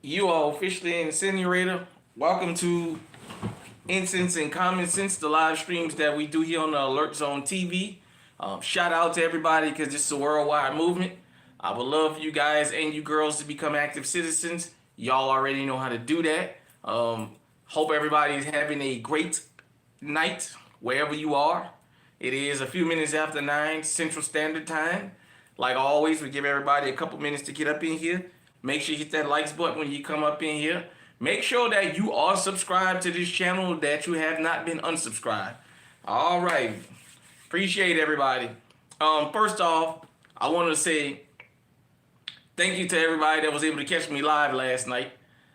You are officially an incinerator. Welcome to Incense and Common Sense, the live streams that we do here on the Alert Zone TV. Shout out to everybody because this is a worldwide movement. I would love you guys and you girls to become active citizens. Y'all already know how to do that. Hope everybody is having a great night wherever you are. It is a few minutes after 9 Central Standard Time. Like always, we give everybody a couple minutes to get up in here. Make sure you hit that likes button when you come up in here. Make sure that you are subscribed to this channel, that you have not been unsubscribed. All right. Appreciate everybody. First off, I want to say thank you to everybody that was able to catch me live last night.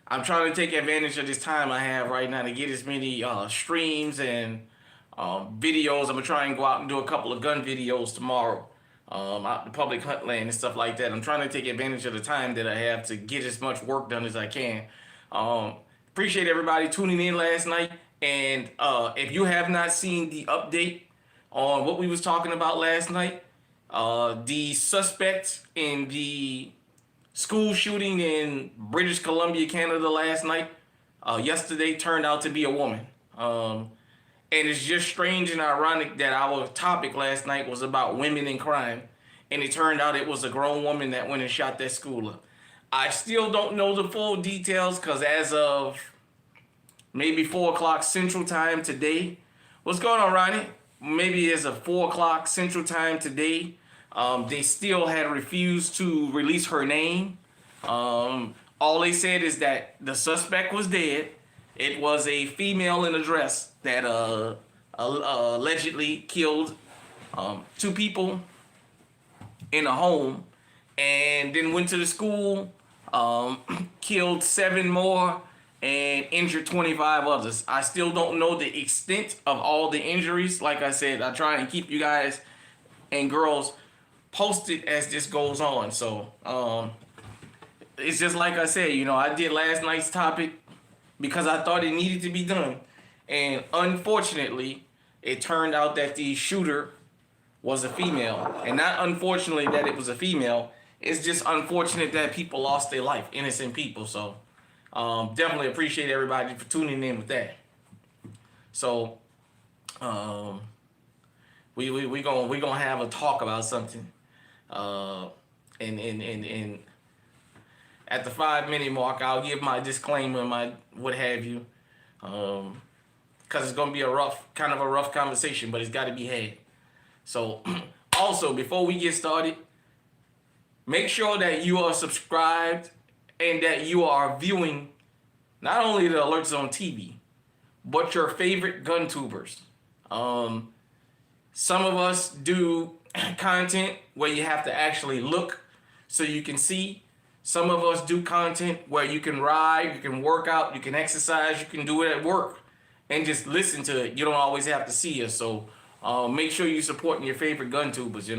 I'm trying to take advantage of this time I have right now to get as many streams and videos. I'm going to try and go out and do a couple of gun videos tomorrow. Out the public hunt land and stuff like that. I'm trying to take advantage of the time that I have to get as much work done as I can. Appreciate everybody tuning in last night. And if you have not seen the update on what we was talking about last night, the suspect in the school shooting in British Columbia, Canada last night, yesterday turned out to be a woman. And it's just strange and ironic that our topic last night was about women in crime. And it turned out it was a grown woman that went and shot that school up. I still don't know the full details because as of maybe 4 o'clock Central Time today. What's going on, Ronnie? Maybe as of 4 o'clock Central Time today. They still had refused to release her name. All they said is that the suspect was dead. It was a female in a dress that allegedly killed 2 people in a home and then went to the school, killed 7 more and injured 25 others. I still don't know the extent of all the injuries. Like I said, I try and keep you guys and girls posted as this goes on. So it's just like I said, I did last night's topic because I thought it needed to be done. And unfortunately, it turned out that the shooter was a female. And not unfortunately that it was a female. It's just unfortunate that people lost their life, innocent people. So definitely appreciate everybody for tuning in with that. So we gonna have a talk about something. And at the 5-minute mark, I'll give my disclaimer, my what have you, because it's gonna be a kind of rough conversation, but it's got to be had. So, also before we get started, make sure that you are subscribed and that you are viewing not only the Alert Zone TV, but your favorite gun tubers. Some of us do content where you have to actually look so you can see. Some of us do content where you can ride, you can work out, you can exercise, you can do it at work and just listen to it. You don't always have to see us. So make sure you're supporting your favorite gun tubers, You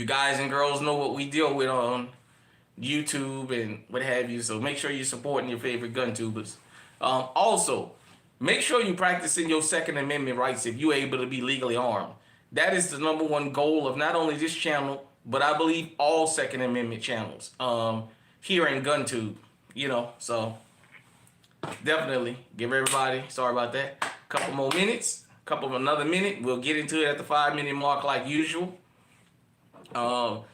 guys and girls know what we deal with on YouTube and what have you. So make sure you're supporting your favorite gun tubers. Also, make sure you're practicing your Second Amendment rights if you're able to be legally armed. That is the #1 goal of not only this channel, but I believe all Second Amendment channels here in GunTube, so definitely give everybody, sorry about that, a couple more minutes, another minute. We'll get into it at the 5-minute mark like usual. To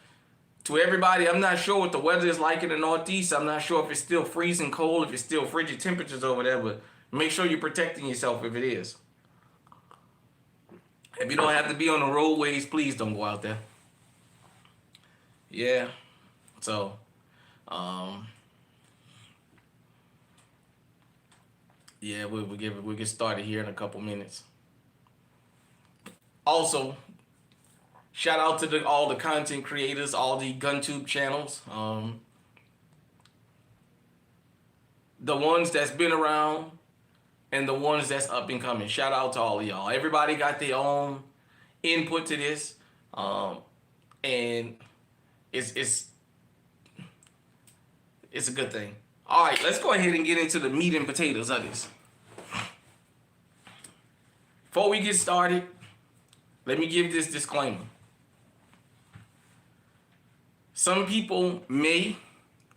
everybody, I'm not sure what the weather is like in the Northeast. I'm not sure if it's still freezing cold, if it's still frigid temperatures over there, but make sure you're protecting yourself if it is. If you don't have to be on the roadways, please don't go out there. Yeah, so, yeah, we'll get started here in a couple minutes. Also, shout out to all the content creators, all the GunTube channels, the ones that's been around and the ones that's up and coming. Shout out to all of y'all. Everybody got their own input to this, and it's a good thing. All right, let's go ahead and get into the meat and potatoes of this. Before we get started, let me give this disclaimer. Some people may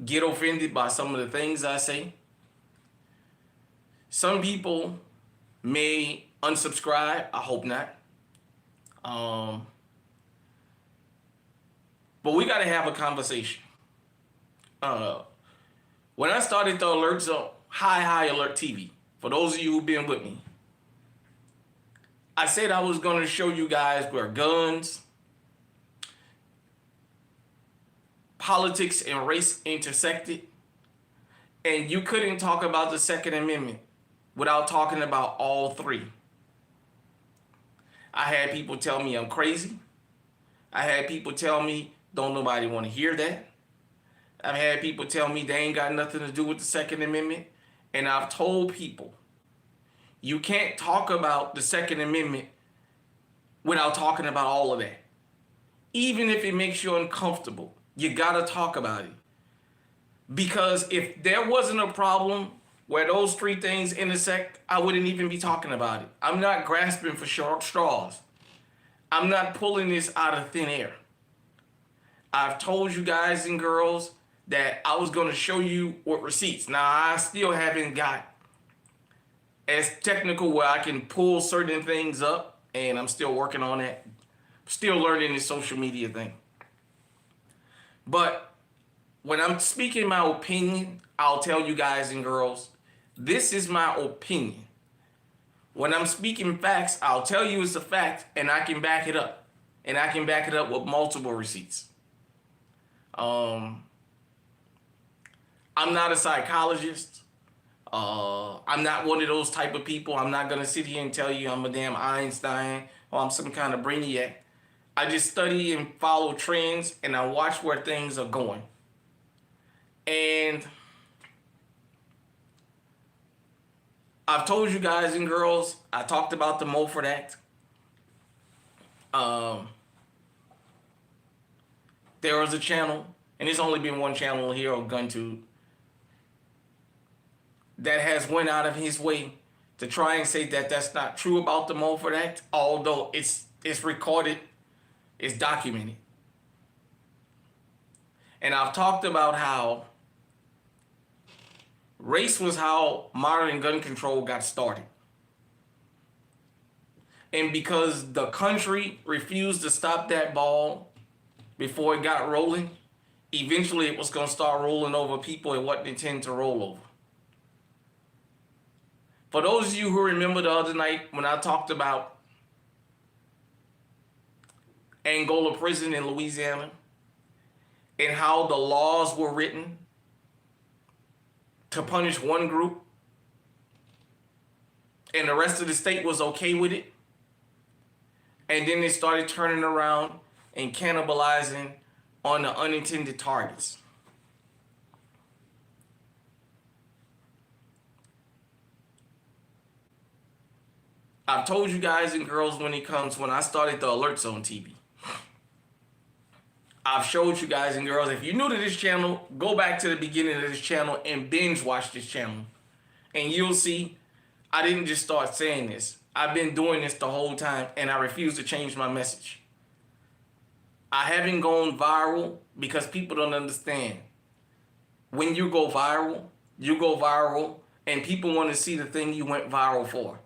get offended by some of the things I say. Some people may unsubscribe. I hope not. But we got to have a conversation. When I started the Alert Zone, High Alert TV, for those of you who've been with me, I said I was going to show you guys where guns, politics, and race intersected. And you couldn't talk about the Second Amendment without talking about all three. I had people tell me I'm crazy. I had people tell me don't nobody want to hear that. I've had people tell me they ain't got nothing to do with the Second Amendment. And I've told people, you can't talk about the Second Amendment without talking about all of that. Even if it makes you uncomfortable, you gotta talk about it. Because if there wasn't a problem where those three things intersect, I wouldn't even be talking about it. I'm not grasping for short straws. I'm not pulling this out of thin air. I've told you guys and girls that I was going to show you with receipts. Now, I still haven't got as technical where I can pull certain things up, and I'm still working on that. Still learning this social media thing. But when I'm speaking my opinion, I'll tell you guys and girls, this is my opinion. When I'm speaking facts, I'll tell you it's a fact, and I can back it up. And I can back it up with multiple receipts. I'm not a psychologist. I'm not one of those type of people. I'm not going to sit here and tell you I'm a damn Einstein or I'm some kind of brainiac. I just study and follow trends, and I watch where things are going. And I've told you guys and girls, I talked about the Mulford Act. There was a channel, and it's only been one channel here on GunTube, that has went out of his way to try and say that that's not true about the Mulford Act, although it's recorded, it's documented. And I've talked about how race was how modern gun control got started. And because the country refused to stop that ball before it got rolling, eventually it was going to start rolling over people it wasn't intended to roll over. For those of you who remember the other night when I talked about Angola prison in Louisiana and how the laws were written to punish one group and the rest of the state was okay with it, and then they started turning around and cannibalizing on the unintended targets. I've told you guys and girls when I started the Alert Zone TV. I've showed you guys and girls, if you're new to this channel, go back to the beginning of this channel and binge watch this channel. And you'll see, I didn't just start saying this. I've been doing this the whole time, and I refuse to change my message. I haven't gone viral because people don't understand. When you go viral, and people want to see the thing you went viral for.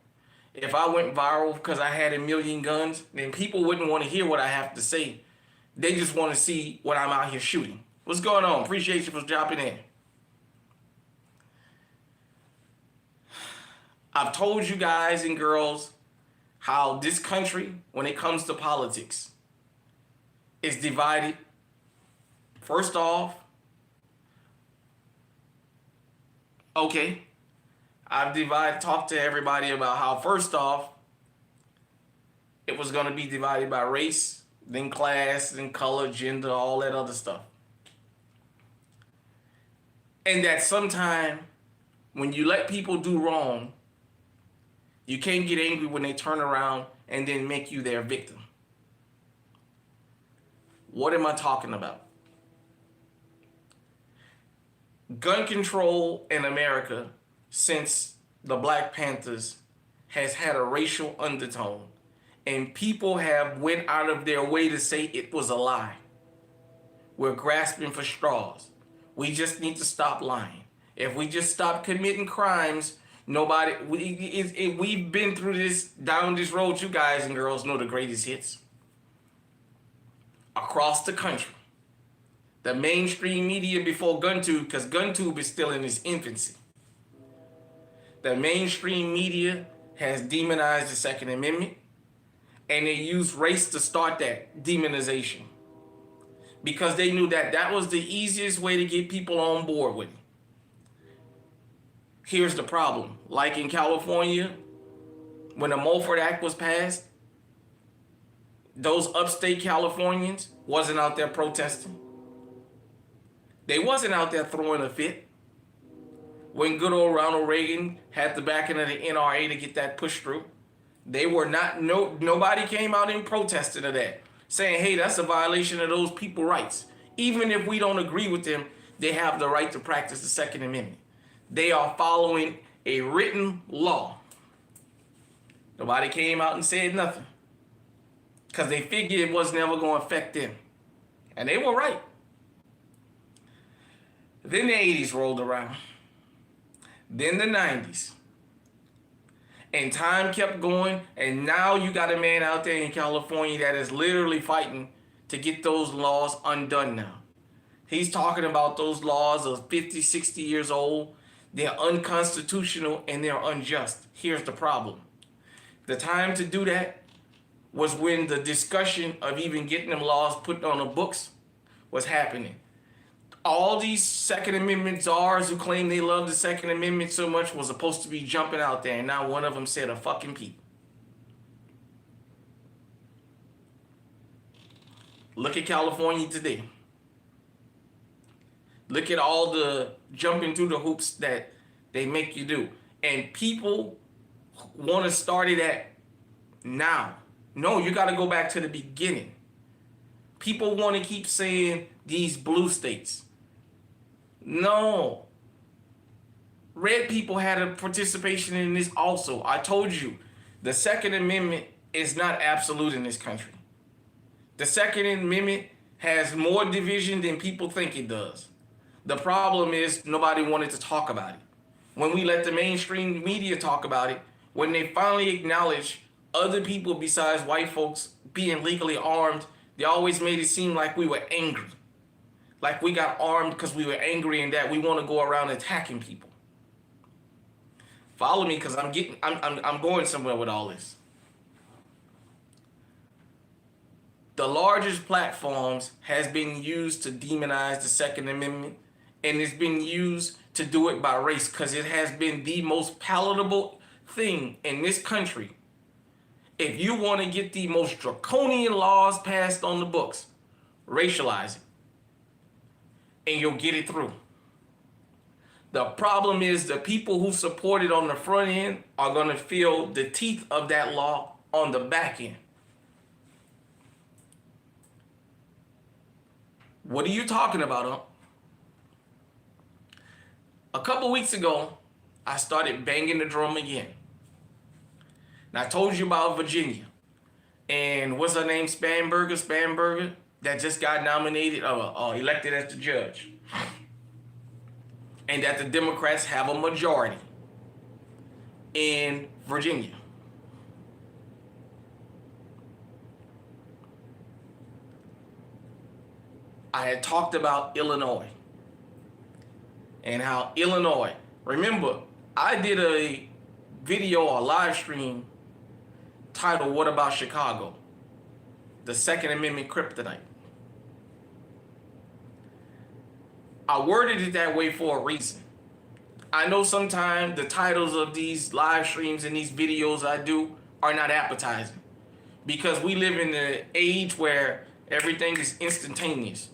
If I went viral because I had 1 million guns, then people wouldn't want to hear what I have to say. They just want to see what I'm out here shooting. What's going on? Appreciate you for dropping in. I've told you guys and girls how this country, when it comes to politics, is divided. First off, okay, I've talked to everybody about how first off, it was going to be divided by race, then class, then color, gender, all that other stuff. And that sometime when you let people do wrong, you can't get angry when they turn around and then make you their victim. What am I talking about? Gun control in America since the Black Panthers has had a racial undertone, and people have went out of their way to say it was a lie. We're grasping for straws. We just need to stop lying. If we just stop committing crimes, we've been through this, down this road. You guys and girls know the greatest hits across the country. The mainstream media before GunTube, because GunTube is still in its infancy. The mainstream media has demonized the Second Amendment, and they used race to start that demonization because they knew that that was the easiest way to get people on board with it. Here's the problem. Like in California, when the Mulford Act was passed, those upstate Californians wasn't out there protesting. They wasn't out there throwing a fit. When good old Ronald Reagan had the backing of the NRA to get that pushed through, they were not, nobody came out and protested of that, saying, hey, that's a violation of those people's rights. Even if we don't agree with them, they have the right to practice the Second Amendment. They are following a written law. Nobody came out and said nothing because they figured it was never going to affect them. And they were right. Then the 80s rolled around. Then the 90s. And time kept going. And now you got a man out there in California that is literally fighting to get those laws undone now. He's talking about those laws of 50, 60 years old. They're unconstitutional and they're unjust. Here's the problem. The time to do that was when the discussion of even getting them laws put on the books was happening. All these Second Amendment czars who claim they love the Second Amendment so much was supposed to be jumping out there, and not one of them said a fucking peep. Look at California today. Look at all the jumping through the hoops that they make you do. And people want to start it at now. No, you got to go back to the beginning. People want to keep saying these blue states. No. Red people had a participation in this also. I told you, the Second Amendment is not absolute in this country. The Second Amendment has more division than people think it does. The problem is nobody wanted to talk about it. When we let the mainstream media talk about it, when they finally acknowledge other people besides white folks being legally armed, they always made it seem like we were angry. Like we got armed because we were angry and that we want to go around attacking people. Follow me because I'm going somewhere with all this. The largest platforms has been used to demonize the Second Amendment, and it's been used to do it by race because it has been the most palatable thing in this country. If you want to get the most draconian laws passed on the books, racialize it, and you'll get it through. The problem is the people who support it on the front end are going to feel the teeth of that law on the back end. What are you talking about, huh? A couple weeks ago, I started banging the drum again. And I told you about Virginia. And what's her name? Spanberger, that just got nominated or elected as the judge. And that the Democrats have a majority in Virginia. I had talked about Illinois and how Illinois, remember, I did a video or live stream titled, What About Chicago? The Second Amendment Kryptonite. I worded it that way for a reason. I know sometimes the titles of these live streams and these videos I do are not appetizing because we live in an age where everything is instantaneous.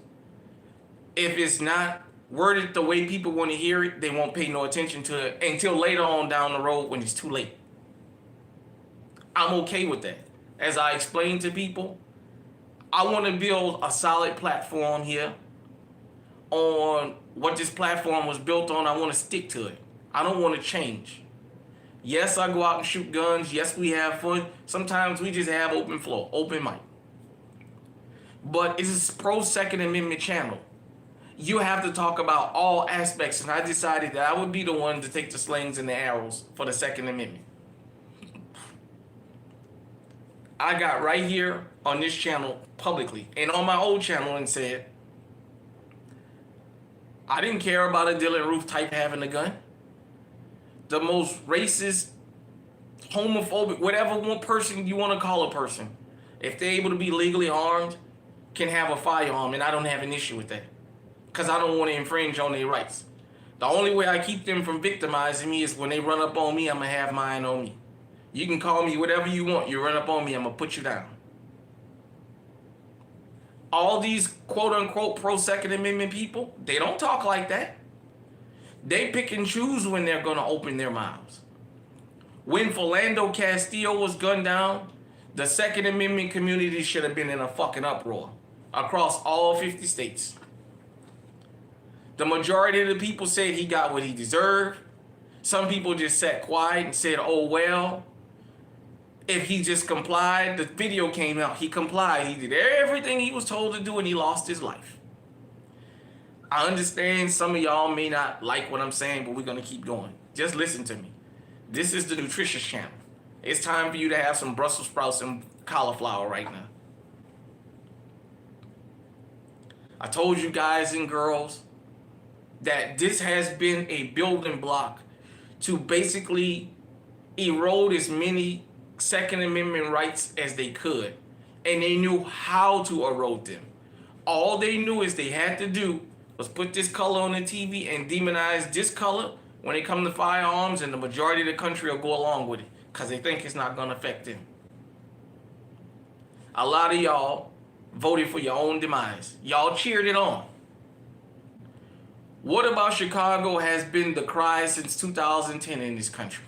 If it's not worded the way people want to hear it, they won't pay no attention to it until later on down the road when it's too late. I'm okay with that. As I explained to people, I want to build a solid platform here on what this platform was built on. I want to stick to it. I don't want to change. Yes, I go out and shoot guns. Yes, we have fun. Sometimes we just have open floor, open mic. But it's a pro Second Amendment channel. You have to talk about all aspects, and I decided that I would be the one to take the slings and the arrows for the Second Amendment. I got right here on this channel publicly and on my old channel and said, I didn't care about a Dylann Roof type having a gun. The most racist, homophobic, whatever one person you want to call a person, if they're able to be legally armed, can have a firearm, and I don't have an issue with that. Because I don't want to infringe on their rights. The only way I keep them from victimizing me is when they run up on me, I'm going to have mine on me. You can call me whatever you want. You run up on me, I'm going to put you down. All these quote-unquote pro-Second Amendment people, they don't talk like that. They pick and choose when they're going to open their mouths. When Philando Castillo was gunned down, the Second Amendment community should have been in a fucking uproar across all 50 states. The majority of the people said he got what he deserved. Some people just sat quiet and said, oh, well, if he just complied. The video came out. He complied. He did everything he was told to do, and he lost his life. I understand some of y'all may not like what I'm saying, but we're going to keep going. Just listen to me. This is the Nutritious Channel. It's time for you to have some Brussels sprouts and cauliflower right now. I told you guys and girls that this has been a building block to basically erode as many Second Amendment rights as they could. And they knew how to erode them. All they knew is they had to do was put this color on the TV and demonize this color when it comes to firearms, and the majority of the country will go along with it because they think it's not going to affect them. A lot of y'all voted for your own demise. Y'all cheered it on. What about Chicago has been the cry since 2010 in this country?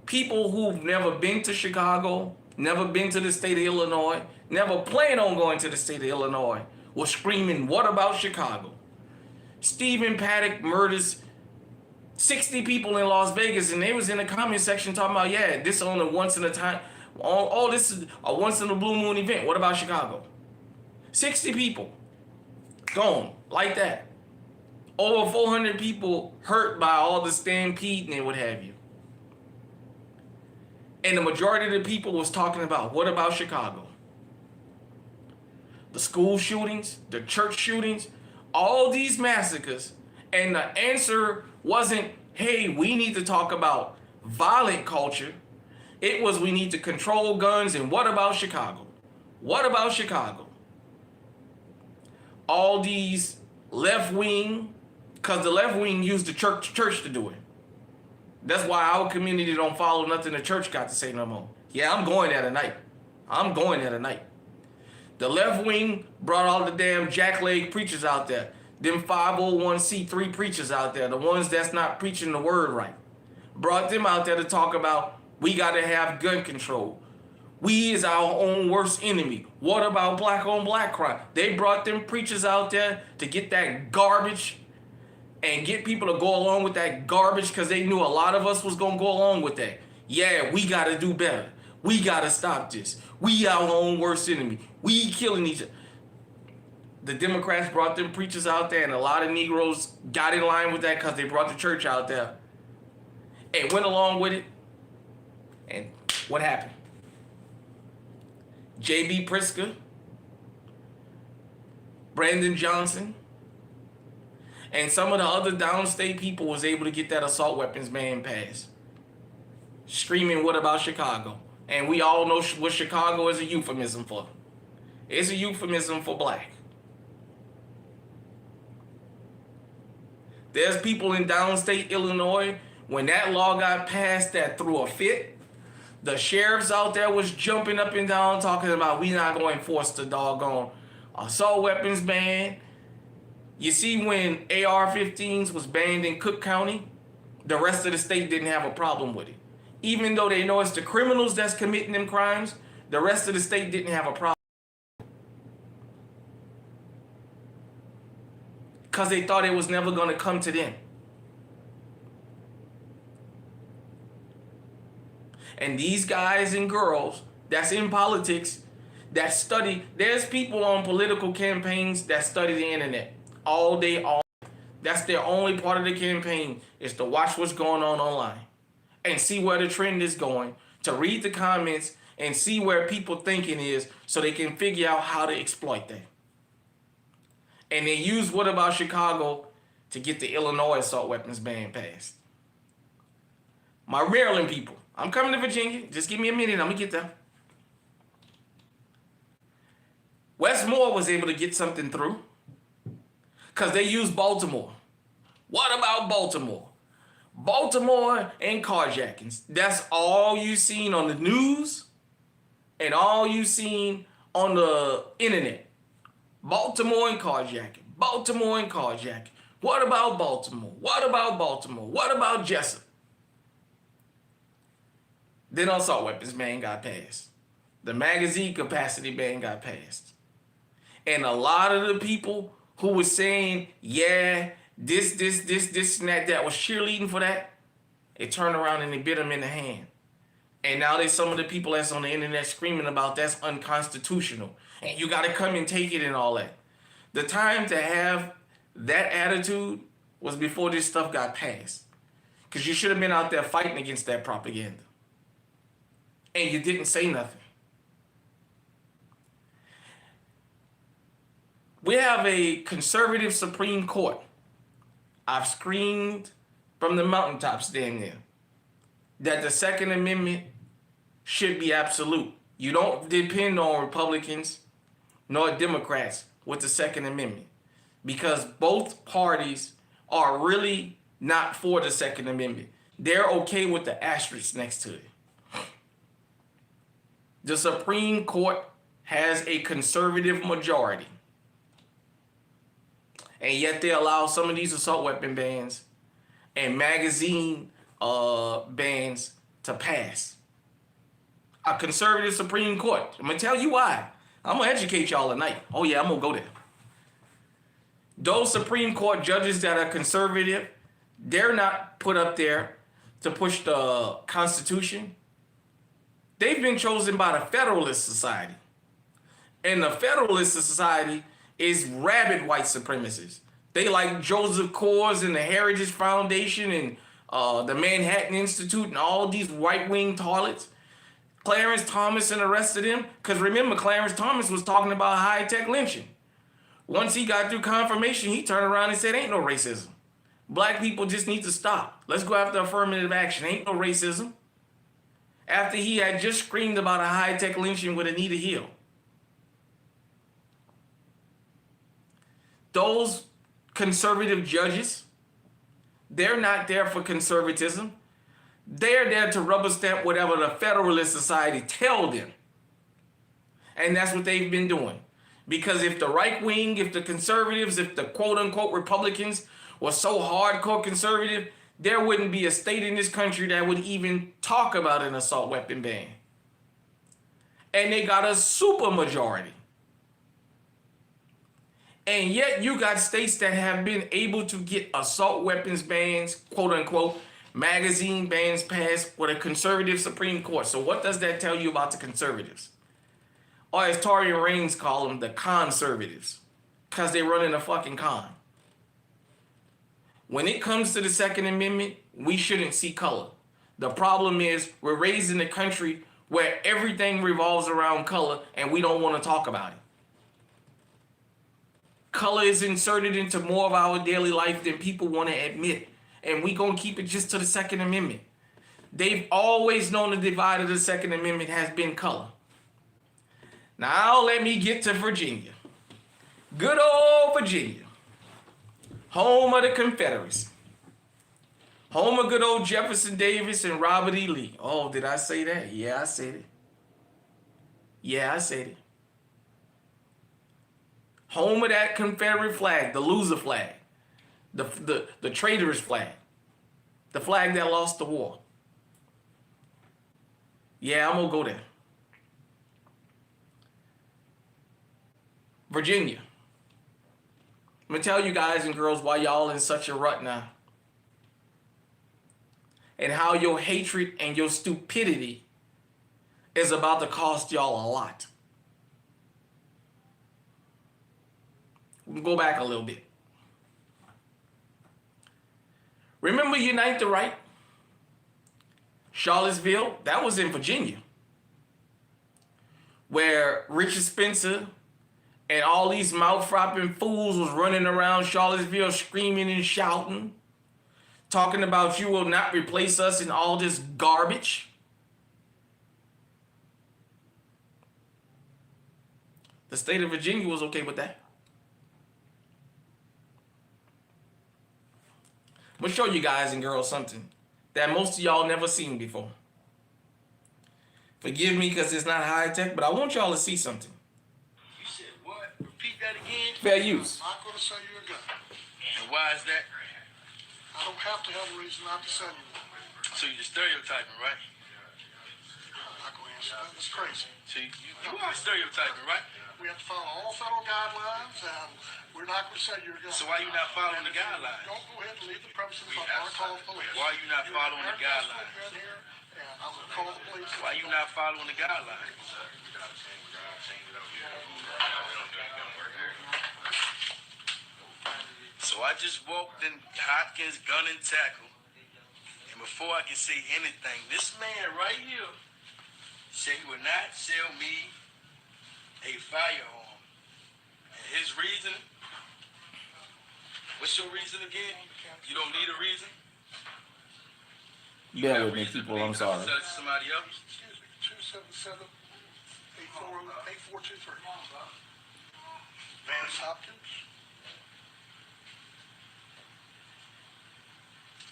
People who've never been to Chicago, never been to the state of Illinois, never planned on going to the state of Illinois, were screaming, what about Chicago? Stephen Paddock murders 60 people in Las Vegas, and they was in the comment section talking about, yeah, this is on a once in a time, oh, this is a once in a blue moon event. What about Chicago? 60 people gone like that. Over 400 people hurt by all the stampede and what have you. And the majority of the people was talking about, what about Chicago? The school shootings, the church shootings, all these massacres. And the answer wasn't, hey, we need to talk about violent culture. It was, we need to control guns. And what about Chicago? What about Chicago? All these left wing, because the left wing used the church to do it. That's why our community don't follow nothing the church got to say no more. Yeah, I'm going there tonight. I'm going there tonight. The left wing brought all the damn jackleg preachers out there. Them 501c3 preachers out there, the ones that's not preaching the word right. Brought them out there to talk about, we got to have gun control. We is our own worst enemy. What about black on black crime? They brought them preachers out there to get that garbage and get people to go along with that garbage because they knew a lot of us was going to go along with that. Yeah, we got to do better. We got to stop this. We our own worst enemy. We killing each other. The Democrats brought them preachers out there, and a lot of Negroes got in line with that because they brought the church out there and went along with it. And what happened? J.B. Pritzker, Brandon Johnson, and some of the other downstate people was able to get that assault weapons ban passed. Screaming, what about Chicago? And we all know what Chicago is a euphemism for. It's a euphemism for black. There's people in downstate Illinois, when that law got passed, that threw a fit. The sheriffs out there was jumping up and down talking about, we not going to enforce the doggone assault weapons ban. You see, when AR-15s was banned in Cook County, the rest of the state didn't have a problem with it. Even though they know it's the criminals that's committing them crimes, the rest of the state didn't have a problem. Because they thought it was never going to come to them. And these guys and girls that's in politics, that study, there's people on political campaigns that study the internet. all day, all. That's their only part of the campaign, is to watch what's going on online and see where the trend is going, to read the comments and see where people thinking is so they can figure out how to exploit that. And they use What About Chicago to get the Illinois assault weapons ban passed. My Maryland people, I'm coming to Virginia. Just give me a minute, I'm gonna get there. Westmore was able to get something through because they used Baltimore. What about Baltimore? Baltimore and carjackings. That's all you seen on the news and all you seen on the internet. Baltimore and carjacking. Baltimore and carjacking. What about Baltimore? What about Baltimore? What about Jessup? Then assault weapons ban got passed. The magazine capacity ban got passed. And a lot of the people who was saying, yeah, this, and that was cheerleading for that, they turned around and they bit them in the hand. And now there's some of the people that's on the internet screaming about that's unconstitutional. And you got to come and take it and all that. The time to have that attitude was before this stuff got passed. Because you should have been out there fighting against that propaganda. And you didn't say nothing. We have a conservative Supreme Court. I've screamed from the mountaintops damn near that the Second Amendment should be absolute. You don't depend on Republicans nor Democrats with the Second Amendment because both parties are really not for the Second Amendment. They're okay with the asterisk next to it. The Supreme Court has a conservative majority. And yet they allow some of these assault weapon bans and magazine bans to pass. A conservative Supreme Court. I'm going to tell you why. I'm going to educate y'all tonight. Oh yeah, I'm going to go there. Those Supreme Court judges that are conservative, they're not put up there to push the Constitution. They've been chosen by the Federalist Society. And the Federalist Society is rabid white supremacists. They like Joseph Coors and the Heritage Foundation and the Manhattan Institute and all these right-wing toilets. Clarence Thomas and the rest of them. Because remember, Clarence Thomas was talking about high-tech lynching. Once he got through confirmation, he turned around and said, ain't no racism. Black people just need to stop. Let's go after affirmative action. Ain't no racism. After he had just screamed about a high-tech lynching with Anita Hill. Those conservative judges, they're not there for conservatism. They're there to rubber stamp whatever the Federalist Society tell them. And that's what they've been doing. Because if the right wing, if the conservatives, if the quote-unquote Republicans were so hardcore conservative, there wouldn't be a state in this country that would even talk about an assault weapon ban. And they got a super majority. And yet you got states that have been able to get assault weapons bans, quote unquote, magazine bans passed with a conservative Supreme Court. So what does that tell you about the conservatives? Or as Toria Reigns call them, the conservatives. Because they're running a fucking con. When it comes to the Second Amendment, we shouldn't see color. The problem is we're raised in a country where everything revolves around color and we don't want to talk about it. Color is inserted into more of our daily life than people want to admit. And we gonna keep it just to the Second Amendment. They've always known the divide of the Second Amendment has been color. Now let me get to Virginia. Good old Virginia. Home of the Confederacy. Home of good old Jefferson Davis and Robert E. Lee. Oh, did I say that? Yeah, I said it. Yeah, I said it. Home of that Confederate flag, the loser flag, the traitorous flag, the flag that lost the war. Yeah, I'm gonna go there. Virginia. I'm gonna tell you guys and girls why y'all in such a rut now. And how your hatred and your stupidity is about to cost y'all a lot. We'll go back a little bit. Remember Unite the Right? Charlottesville, that was in Virginia, where Richard Spencer and all these mouth-fropping fools was running around Charlottesville screaming and shouting, talking about you will not replace us in all this garbage. The state of Virginia was okay with that. I'm gonna show you guys and girls something that most of y'all never seen before. Forgive me because it's not high tech, but I want y'all to see something. You said what? Repeat that again? Fair use. I'm not going to sell you a gun. And why is that? I don't have to have a reason not to sell you one. So you're stereotyping, right? I'm not going to answer that. That's crazy. So you are stereotyping, right? We have to follow all federal guidelines, and we're not going to sell you a gun. So why you not following the guidelines? Don't go ahead and leave the premises. I'm going to call the police. Why are you not following the guidelines? Here, and I'm going to call the police. Why you not following the guidelines? So I just walked in Hopkins Gun and Tackle, and before I can say anything, this man right here said he would not sell me a firearm. And his reason, what's your reason again? You don't need a reason? Bear with me, people. I'm sorry. Sell it to somebody else? Excuse me, 277-8423. Vance Hopkins.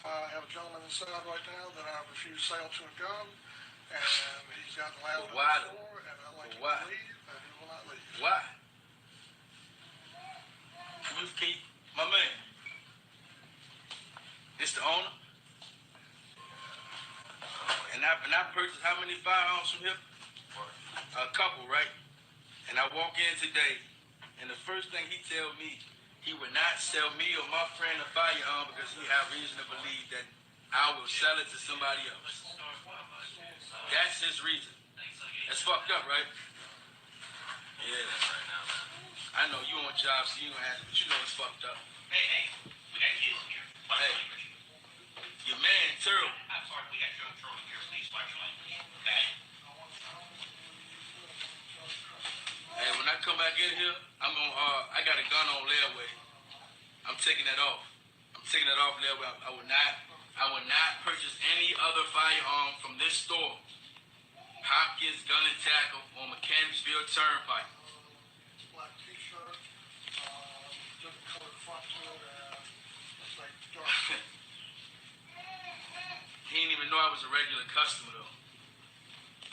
I have a gentleman inside right now that I refuse sale to a gun, and he's got the loud Why? door, and I'd like him Why? to leave, and he will not leave. Why? Can you, my man, it's the owner? And I purchased how many firearms from him? A couple, right? And I walk in today, and the first thing he tell me, he would not sell me or my friend a firearm because he have reason to believe that I will sell it to somebody else. That's his reason. That's fucked up, right? Yeah. I know you on job, so you don't have to, but you know it's fucked up. Hey, we got kids in here. Hey, your man, Turtle. I'm sorry, we got your own trouble here. Please watch your language. Okay? Hey, when I come back in here, I got a gun on layaway. I'm taking that off. I'm taking that off layaway. I would not purchase any other firearm from this store. Hopkins Gun and Tackle on Mechanicsville Turnpike. Black t-shirt, different colored front to it, and it's like dark. He didn't even know I was a regular customer though.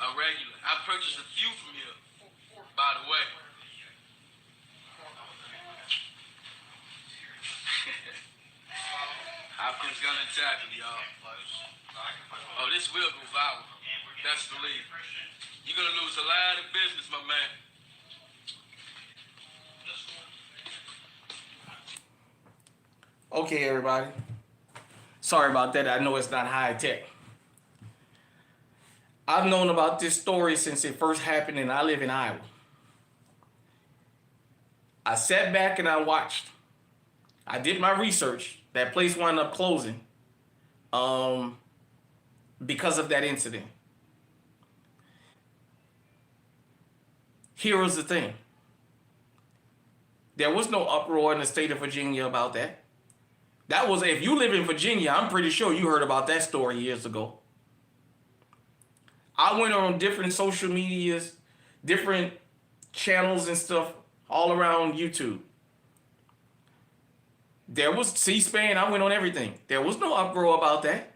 A regular. I purchased a few from here, by the way. Hopkins Gun and Tackle, y'all. Oh, this will go viral. Best believe. You're gonna lose a lot of business, my man. Okay, everybody. Sorry about that. I know it's not high tech. I've known about this story since it first happened, and I live in Iowa. I sat back and I watched. I did my research. That place wound up closing because of that incident. Here was the thing. There was no uproar in the state of Virginia about that. That was, if you live in Virginia, I'm pretty sure you heard about that story years ago. I went on different social medias, different channels and stuff all around YouTube. There was C-SPAN, I went on everything. There was no uproar about that.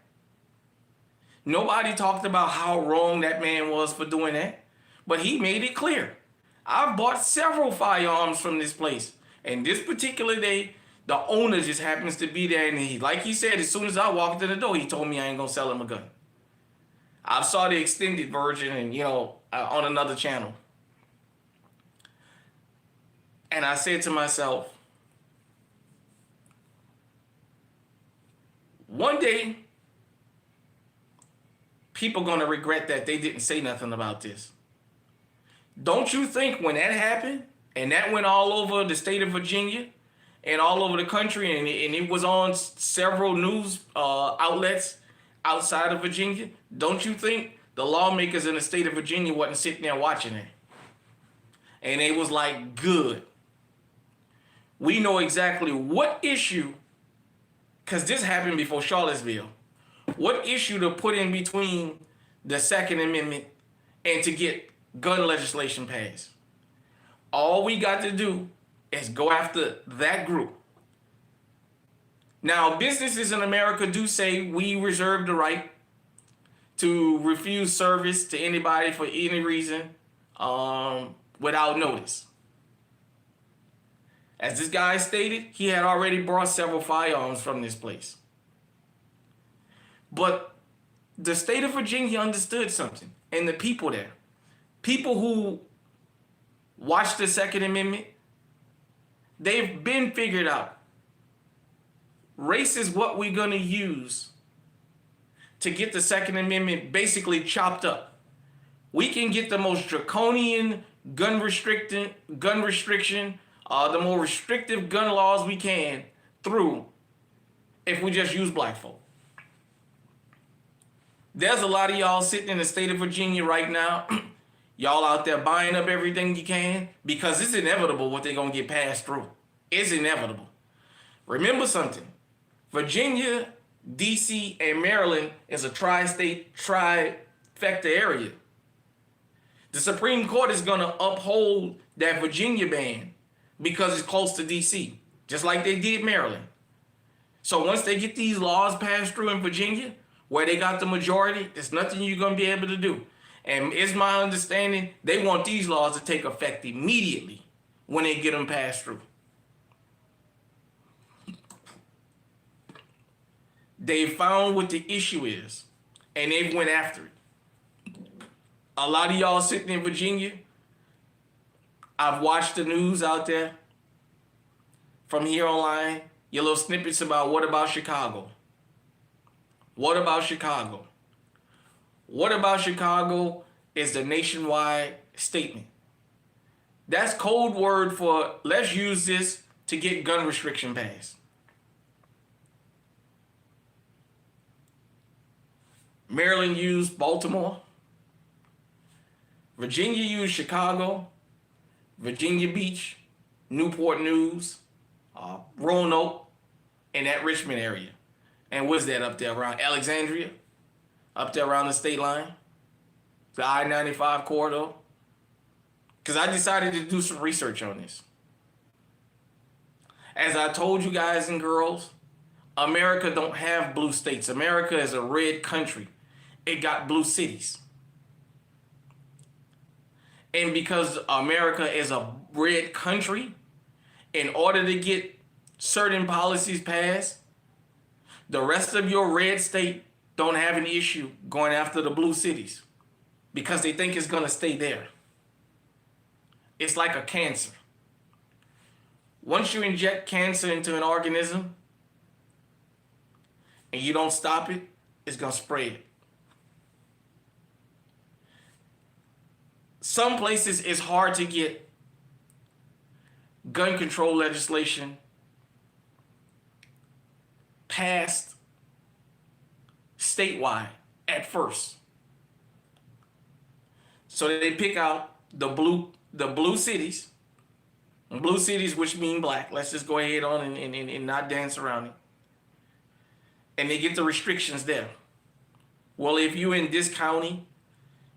Nobody talked about how wrong that man was for doing that. But he made it clear. I've bought several firearms from this place. And this particular day, the owner just happens to be there. And he, like he said, as soon as I walked in the door, he told me I ain't gonna sell him a gun. I saw the extended version and, on another channel. And I said to myself, one day, people gonna regret that they didn't say nothing about this. Don't you think when that happened and that went all over the state of Virginia and all over the country, and it was on several news outlets outside of Virginia. Don't you think the lawmakers in the state of Virginia wasn't sitting there watching it? And they was like, good. We know exactly what issue, because this happened before Charlottesville, what issue to put in between the Second Amendment and to get gun legislation passed. All we got to do is go after that group. Now, businesses in America do say we reserve the right to refuse service to anybody for any reason without notice. As this guy stated, he had already brought several firearms from this place. But the state of Virginia understood something, and the people there, people who watch the Second Amendment, they've been figured out. Race is what we're going to use to get the Second Amendment basically chopped up. We can get the most draconian gun restriction, the more restrictive gun laws we can through if we just use black folk. There's a lot of y'all sitting in the state of Virginia right now. Y'all out there buying up everything you can because it's inevitable what they're going to get passed through. It's inevitable. Remember something. Virginia, D.C., and Maryland is a tri-state, trifecta area. The Supreme Court is going to uphold that Virginia ban because it's close to D.C., just like they did Maryland. So once they get these laws passed through in Virginia, where they got the majority, there's nothing you're going to be able to do. And it's my understanding they want these laws to take effect immediately when they get them passed through. They found what the issue is, and they went after it. A lot of y'all sitting in Virginia, I've watched the news out there from here online, your little snippets about what about Chicago? What about Chicago? What about Chicago is the nationwide statement. That's code word for let's use this to get gun restriction passed. Maryland used Baltimore. Virginia used Chicago, Virginia Beach, Newport News, Roanoke, and that Richmond area. And what's that up there around Alexandria? Up there around the state line? The I-95 corridor? Because I decided to do some research on this. As I told you guys and girls, America don't have blue states. America is a red country. It got blue cities. And because America is a red country, in order to get certain policies passed, the rest of your red state don't have an issue going after the blue cities because they think it's going to stay there. It's like a cancer. Once you inject cancer into an organism and you don't stop it, it's going to spread. Some places it's hard to get gun control legislation passed statewide at first. So they pick out the blue cities, which mean black. Let's just go ahead on and not dance around it. And they get the restrictions there. Well, if you in this county,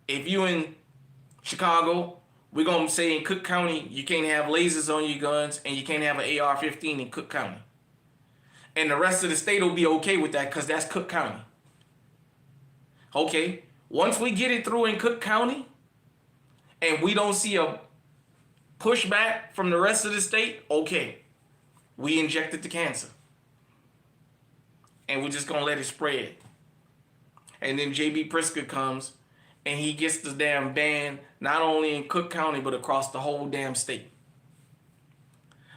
if you in Chicago, we're going to say in Cook County, you can't have lasers on your guns and you can't have an AR-15 in Cook County. And the rest of the state will be okay with that because that's Cook County. Okay, once we get it through in Cook County and we don't see a pushback from the rest of the state, okay, we injected the cancer. And we're just going to let it spread. And then J.B. Pritzker comes and he gets the damn ban not only in Cook County but across the whole damn state.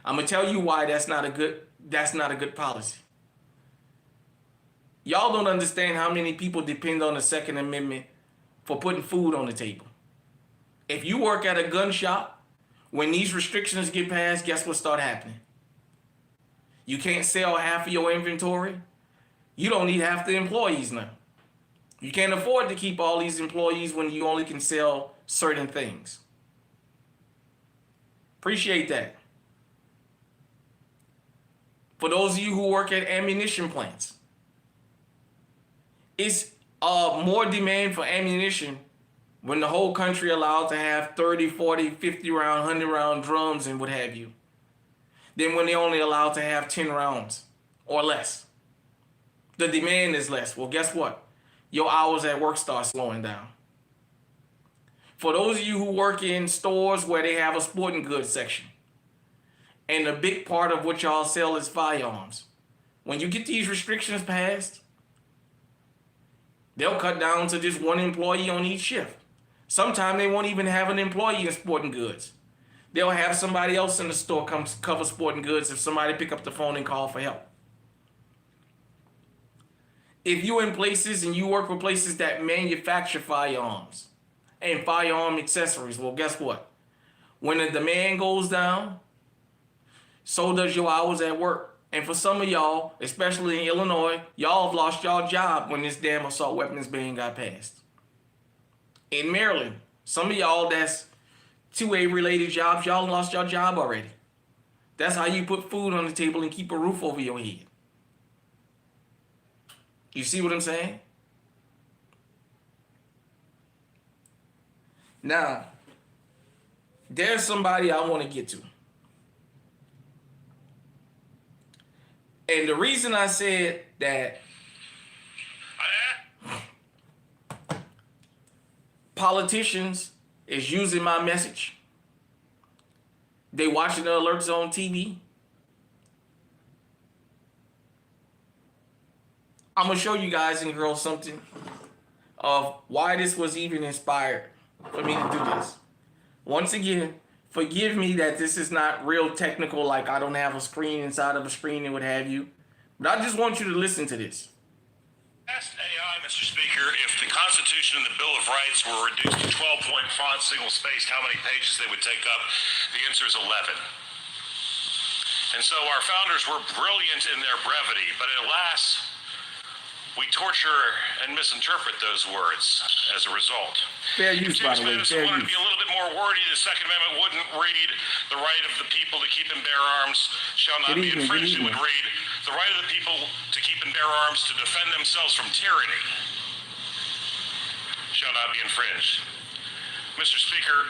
I'm going to tell you why that's not a good policy. Y'all don't understand how many people depend on the Second Amendment for putting food on the table. If you work at a gun shop, when these restrictions get passed, guess what start happening? You can't sell half of your inventory. You don't need half the employees now. You can't afford to keep all these employees when you only can sell certain things. Appreciate that. For those of you who work at ammunition plants, it's more demand for ammunition when the whole country allowed to have 30, 40, 50 round, 100 round drums and what have you, than when they only allowed to have 10 rounds or less. The demand is less. Well, guess what? Your hours at work start slowing down. For those of you who work in stores where they have a sporting goods section, and a big part of what y'all sell is firearms, when you get these restrictions passed, they'll cut down to just one employee on each shift. Sometimes they won't even have an employee in sporting goods. They'll have somebody else in the store come cover sporting goods if somebody pick up the phone and call for help. If you're in places and you work with places that manufacture firearms and firearm accessories, well, guess what? When the demand goes down, so does your hours at work. And for some of y'all, especially in Illinois, y'all have lost y'all job when this damn assault weapons ban got passed. In Maryland, some of y'all that's 2A related jobs, y'all lost your job already. That's how you put food on the table and keep a roof over your head. You see what I'm saying? Now, there's somebody I want to get to. And the reason I said that politicians is using my message, they watching the alerts on TV, I'm going to show you guys and girls something of why this was even inspired for me to do this. Once again, forgive me that this is not real technical, like I don't have a screen inside of a screen and what have you. But I just want you to listen to this. Asked AI, Mr. Speaker, if the Constitution and the Bill of Rights were reduced to 12-point font, single-spaced, how many pages they would take up? The answer is 11. And so our founders were brilliant in their brevity, but alas, we torture and misinterpret those words as a result. Fair use, by the way. Fair wanted use. to be a little bit more wordy. The Second Amendment wouldn't read the right of the people to keep and bear arms shall not be infringed. It would read the right of the people to keep and bear arms to defend themselves from tyranny shall not be infringed. Mr. Speaker,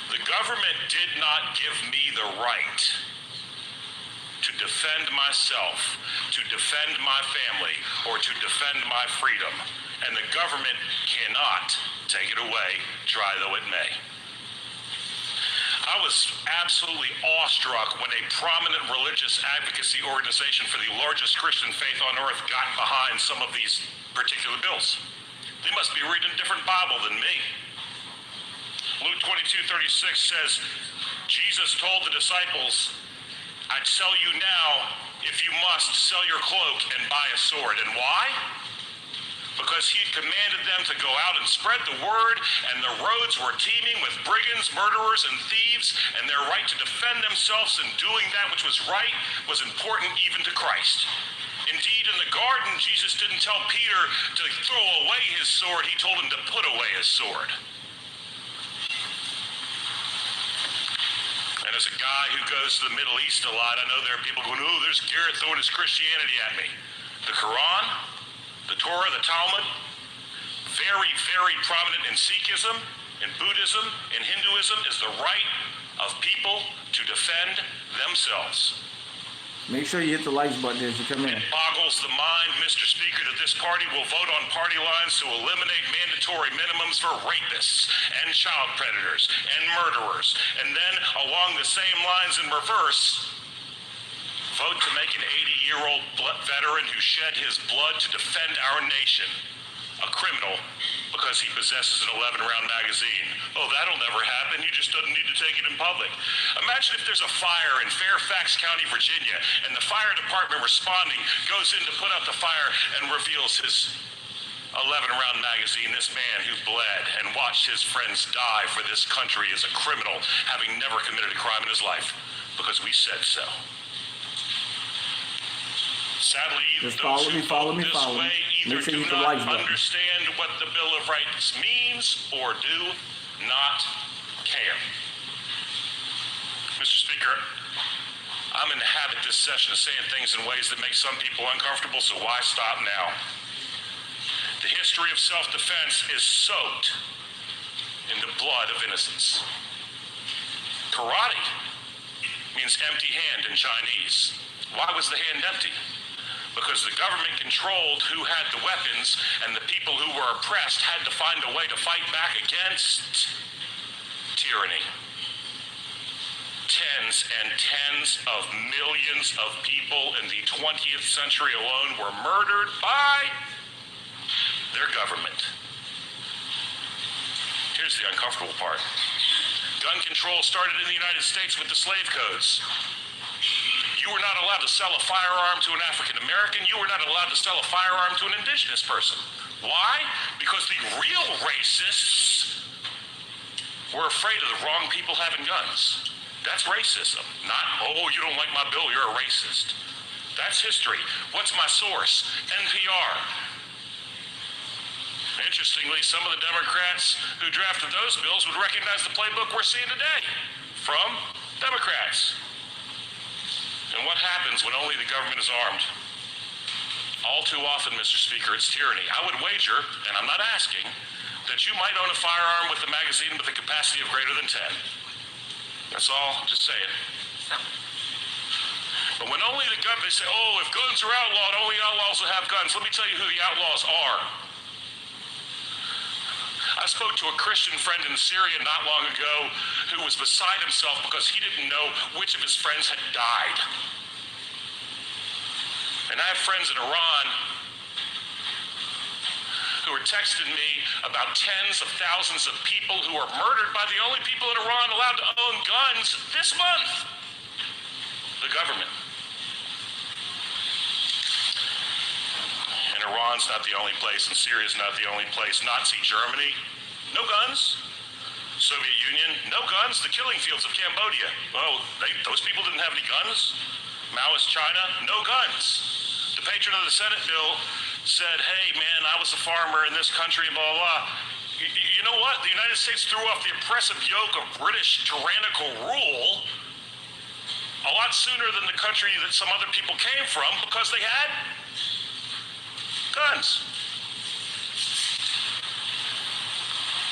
the government did not give me the right to defend myself, to defend my family, or to defend my freedom. And the government cannot take it away, try though it may. I was absolutely awestruck when a prominent religious advocacy organization for the largest Christian faith on earth got behind some of these particular bills. They must be reading a different Bible than me. Luke 22:36 says, Jesus told the disciples, I'd sell you now, if you must, sell your cloak and buy a sword. And why? Because he commanded them to go out and spread the word, and the roads were teeming with brigands, murderers, and thieves, and their right to defend themselves in doing that which was right was important even to Christ. Indeed, in the garden, Jesus didn't tell Peter to throw away his sword. He told him to put away his sword. And as a guy who goes to the Middle East a lot, I know there are people going, oh, there's Garrett throwing his Christianity at me. The Quran, the Torah, the Talmud, very, very prominent in Sikhism, in Buddhism, in Hinduism, is the right of people to defend themselves. Make sure you hit the like button as you come in. It boggles the mind, Mr. Speaker, that this party will vote on party lines to eliminate mandatory minimums for rapists and child predators and murderers. And then, along the same lines in reverse, vote to make an 80-year-old veteran who shed his blood to defend our nation a criminal because he possesses an 11-round magazine. Oh, that'll never happen. He just doesn't need to take it in public. Imagine if there's a fire in Fairfax County, Virginia, and the fire department responding goes in to put out the fire and reveals his 11-round magazine. This man who bled and watched his friends die for this country is a criminal, having never committed a crime in his life, because we said so. Sadly, Just those follow who me, follow vote me, this follow me. way either Make sure do you hit the not like button. understand what the Bill of Rights means or do not care. Mr. Speaker, I'm in the habit this session of saying things in ways that make some people uncomfortable, so why stop now? The history of self-defense is soaked in the blood of innocence. Karate means empty hand in Chinese. Why was the hand empty? Because the government controlled who had the weapons, and the people who were oppressed had to find a way to fight back against tyranny. Tens and tens of millions of people in the 20th century alone were murdered by their government. Here's the uncomfortable part. Gun control started in the United States with the slave codes. You were not allowed to sell a firearm to an African American. You were not allowed to sell a firearm to an indigenous person. Why? Because the real racists were afraid of the wrong people having guns. That's racism. Not, oh, you don't like my bill, you're a racist. That's history. What's my source? NPR. Interestingly, some of the Democrats who drafted those bills would recognize the playbook we're seeing today from Democrats. And what happens when only the government is armed? All too often, Mr. Speaker, it's tyranny. I would wager, and I'm not asking, that you might own a firearm with a magazine with a capacity of greater than 10. That's all, just say it. But when only the gun, they say, oh, if guns are outlawed, only outlaws will have guns. Let me tell you who the outlaws are. I spoke to a Christian friend in Syria not long ago who was beside himself because he didn't know which of his friends had died. And I have friends in Iran who are texting me about tens of thousands of people who are murdered by the only people in Iran allowed to own guns this month, the government. And Iran's not the only place, and Syria's not the only place. Nazi Germany, no guns. Soviet Union, no guns. The killing fields of Cambodia, well, those people didn't have any guns. Maoist China, no guns. The patron of the Senate bill said, hey, man, I was a farmer in this country, blah, blah, blah. You know what? The United States threw off the oppressive yoke of British tyrannical rule a lot sooner than the country that some other people came from because they had guns.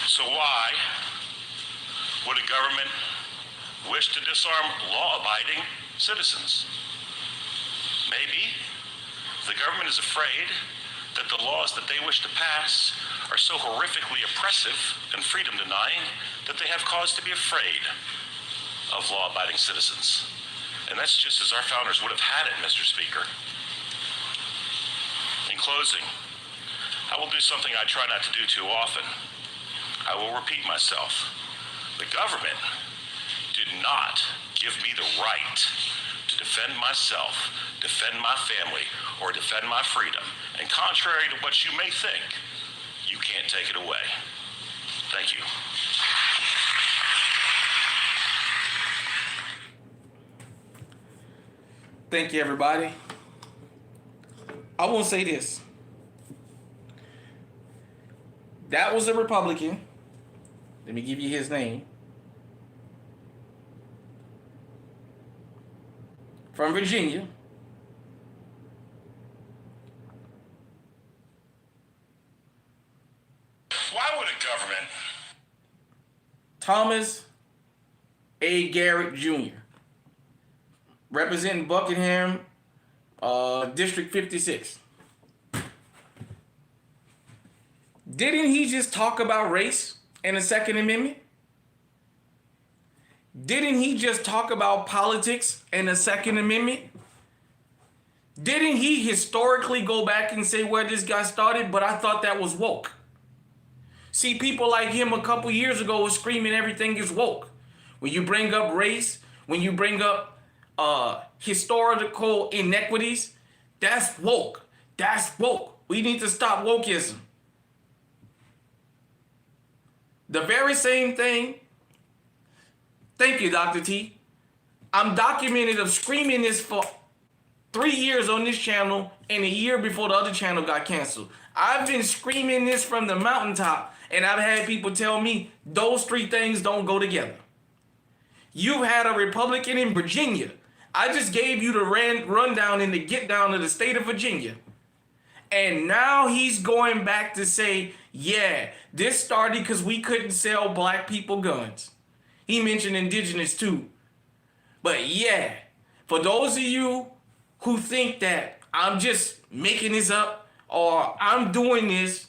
So why would a government wish to disarm law-abiding citizens? Maybe the government is afraid that the laws that they wish to pass are so horrifically oppressive and freedom-denying that they have cause to be afraid of law-abiding citizens. And that's just as our founders would have had it, Mr. Speaker. In closing, I will do something I try not to do too often. I will repeat myself. The government did not give me the right to defend myself, defend my family, or defend my freedom. And contrary to what you may think, you can't take it away. Thank you. Thank you, everybody. I will say this. That was a Republican. Let me give you his name. From Virginia. Why would a government? Thomas A. Garrett Jr. Representing Buckingham, District 56. Didn't he just talk about race in the Second Amendment? Didn't he just talk about politics in the Second Amendment? Didn't he historically go back and say where this guy started? But I thought that was woke. See, people like him a couple years ago was screaming everything is woke. When you bring up race, when you bring up historical inequities, that's woke. That's woke. We need to stop wokeism. The very same thing. Thank you, Dr. T. I'm documented of screaming this for 3 years on this channel and a year before the other channel got canceled. I've been screaming this from the mountaintop, and I've had people tell me those three things don't go together. You've had a Republican in Virginia. I just gave you the rundown and the get down of the state of Virginia. And now he's going back to say, yeah, this started because we couldn't sell black people guns. He mentioned indigenous too. But yeah, for those of you who think that I'm just making this up or I'm doing this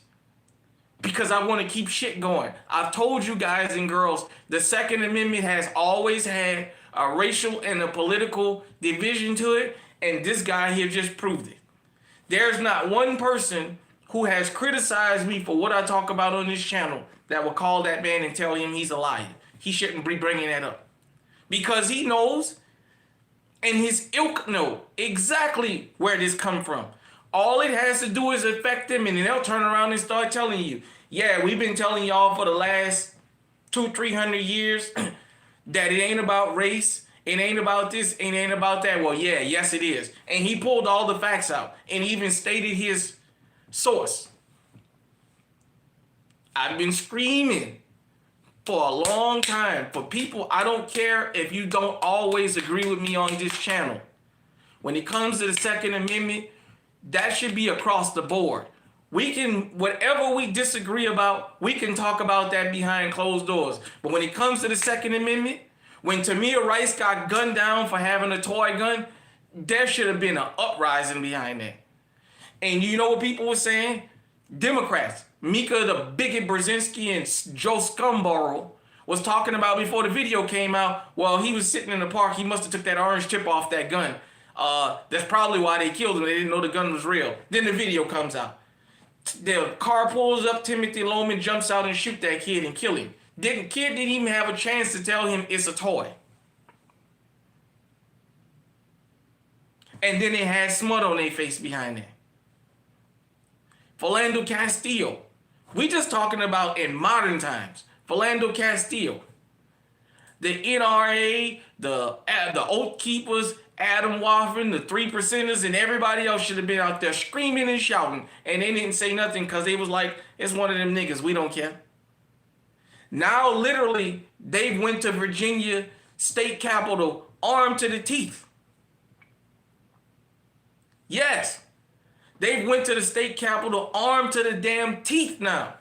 because I want to keep shit going, I've told you guys and girls, the Second Amendment has always had a racial and a political division to it, and this guy here just proved it. There's not one person who has criticized me for what I talk about on this channel that will call that man and tell him he's a liar. He shouldn't be bringing that up. Because he knows, and his ilk know exactly where this come from. All it has to do is affect them, and then they'll turn around and start telling you, yeah, we've been telling y'all for the last 200-300 years that it ain't about race, it ain't about this, it ain't about that. Well, yeah, yes it is. And he pulled all the facts out and even stated his source. I've been screaming for a long time for people. I don't care if you don't always agree with me on this channel. When it comes to the Second Amendment, that should be across the board. We can, whatever we disagree about, we can talk about that behind closed doors. But when it comes to the Second Amendment, when Tamir Rice got gunned down for having a toy gun, there should have been an uprising behind that. And you know what people were saying? Democrats, Mika the bigot Brzezinski and Joe Scarborough was talking about before the video came out. Well, he was sitting in the park. He must have took that orange tip off that gun. That's probably why they killed him. They didn't know the gun was real. Then the video comes out. The car pulls up. Timothy Loman jumps out and shoot that kid and kill him. Kid didn't even have a chance to tell him it's a toy. And then they had smut on their face behind that. Philando Castillo. We just talking about in modern times. Philando Castillo. The NRA, the Oath Keepers, Adam Waffen, the 3%ers, and everybody else should have been out there screaming and shouting. And they didn't say nothing because they was like, it's one of them niggas. We don't care. Now, literally, they went to Virginia state capitol armed to the teeth. Yes. They went to the state capitol armed to the damn teeth now.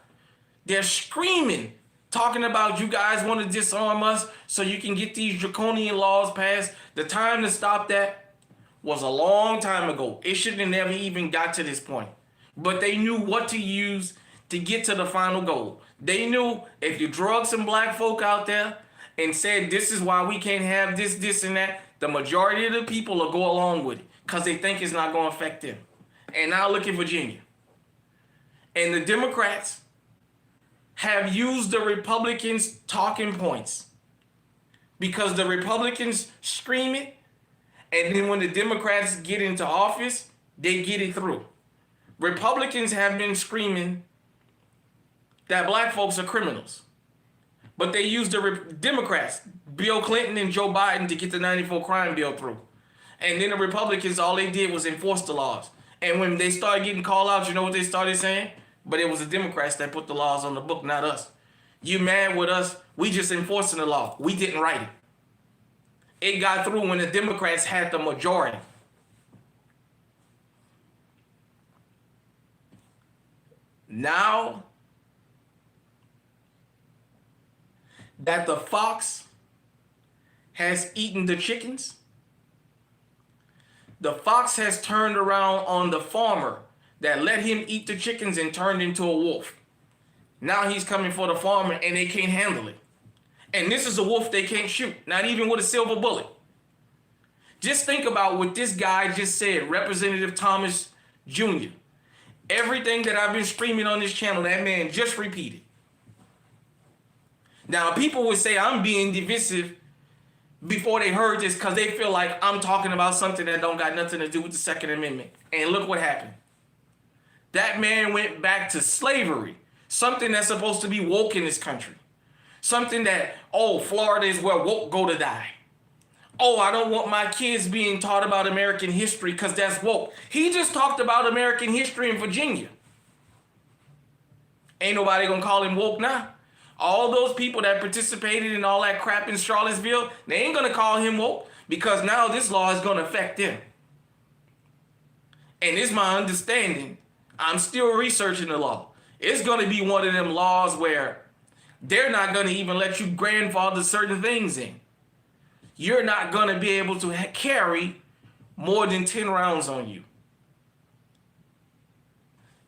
They're screaming, talking about you guys want to disarm us so you can get these draconian laws passed. The time to stop that was a long time ago. It should have never even got to this point. But they knew what to use to get to the final goal. They knew if you drug some black folk out there and said this is why we can't have this, this, and that, the majority of the people will go along with it because they think it's not going to affect them. And now look at Virginia. And the Democrats have used the Republicans' talking points because the Republicans scream it, and then when the Democrats get into office, they get it through. Republicans have been screaming that black folks are criminals, but they used the Democrats, Bill Clinton and Joe Biden, to get the 94 crime bill through. And then the Republicans, all they did was enforce the laws. And when they started getting called out, you know what they started saying? But it was the Democrats that put the laws on the book, not us. You mad with us? We just enforcing the law. We didn't write it. It got through when the Democrats had the majority. Now that the fox has eaten the chickens, the fox has turned around on the farmer that let him eat the chickens and turned into a wolf. Now he's coming for the farmer and they can't handle it. And this is a wolf they can't shoot, not even with a silver bullet. Just think about what this guy just said, Representative Thomas Jr. Everything that I've been screaming on this channel, that man just repeated. Now, people would say I'm being divisive before they heard this because they feel like I'm talking about something that don't got nothing to do with the Second Amendment. And look what happened. That man went back to slavery, something that's supposed to be woke in this country. Something that, oh, Florida is where woke go to die. Oh, I don't want my kids being taught about American history because that's woke. He just talked about American history in Virginia. Ain't nobody gonna call him woke now. All those people that participated in all that crap in Charlottesville, they ain't gonna call him woke because now this law is gonna affect them. And it's my understanding, I'm still researching the law. It's gonna be one of them laws where they're not gonna even let you grandfather certain things in. You're not gonna be able to carry more than 10 rounds on you.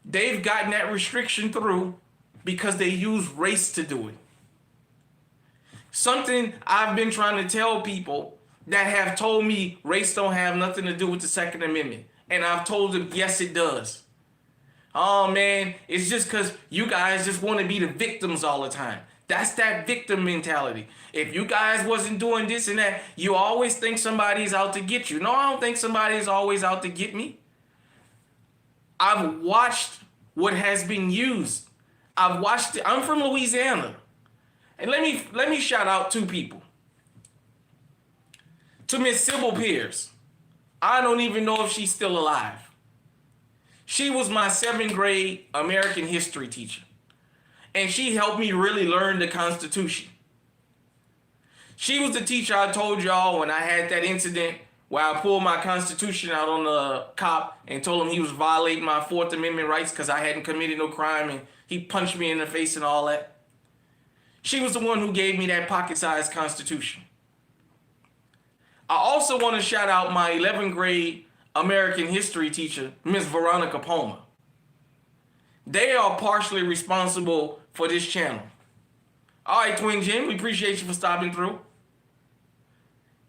They've gotten that restriction through because they use race to do it. Something I've been trying to tell people that have told me race don't have nothing to do with the Second Amendment. And I've told them, yes, it does. Oh, man, it's just because you guys just want to be the victims all the time. That's that victim mentality. If you guys wasn't doing this and that, you always think somebody's out to get you. No, I don't think somebody's always out to get me. I've watched what has been used. I've watched it. I'm from Louisiana. And let me shout out two people. To Miss Sybil Pierce. I don't even know if she's still alive. She was my 7th grade American history teacher. And she helped me really learn the Constitution. She was the teacher I told y'all when I had that incident where I pulled my Constitution out on the cop and told him he was violating my 4th Amendment rights because I hadn't committed no crime and he punched me in the face and all that. She was the one who gave me that pocket-sized Constitution. I also want to shout out my 11th grade American history teacher, Miss Veronica Palmer. They are partially responsible for this channel. All right, Twin Jen, we appreciate you for stopping through.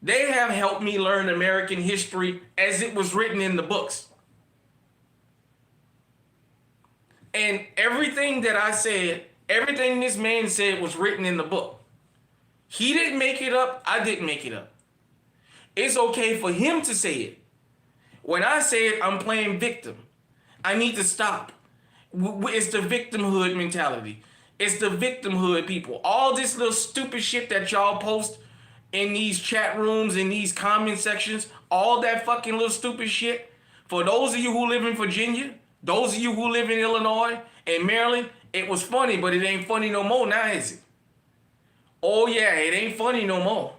They have helped me learn American history as it was written in the books. And everything that I said, everything this man said was written in the book. He didn't make it up. I didn't make it up. It's okay for him to say it. When I say it, I'm playing victim. I need to stop. It's the victimhood mentality. It's the victimhood people. All this little stupid shit that y'all post in these chat rooms, in these comment sections, all that fucking little stupid shit. For those of you who live in Virginia, those of you who live in Illinois and Maryland, it was funny, but it ain't funny no more now, is it? Oh yeah, it ain't funny no more.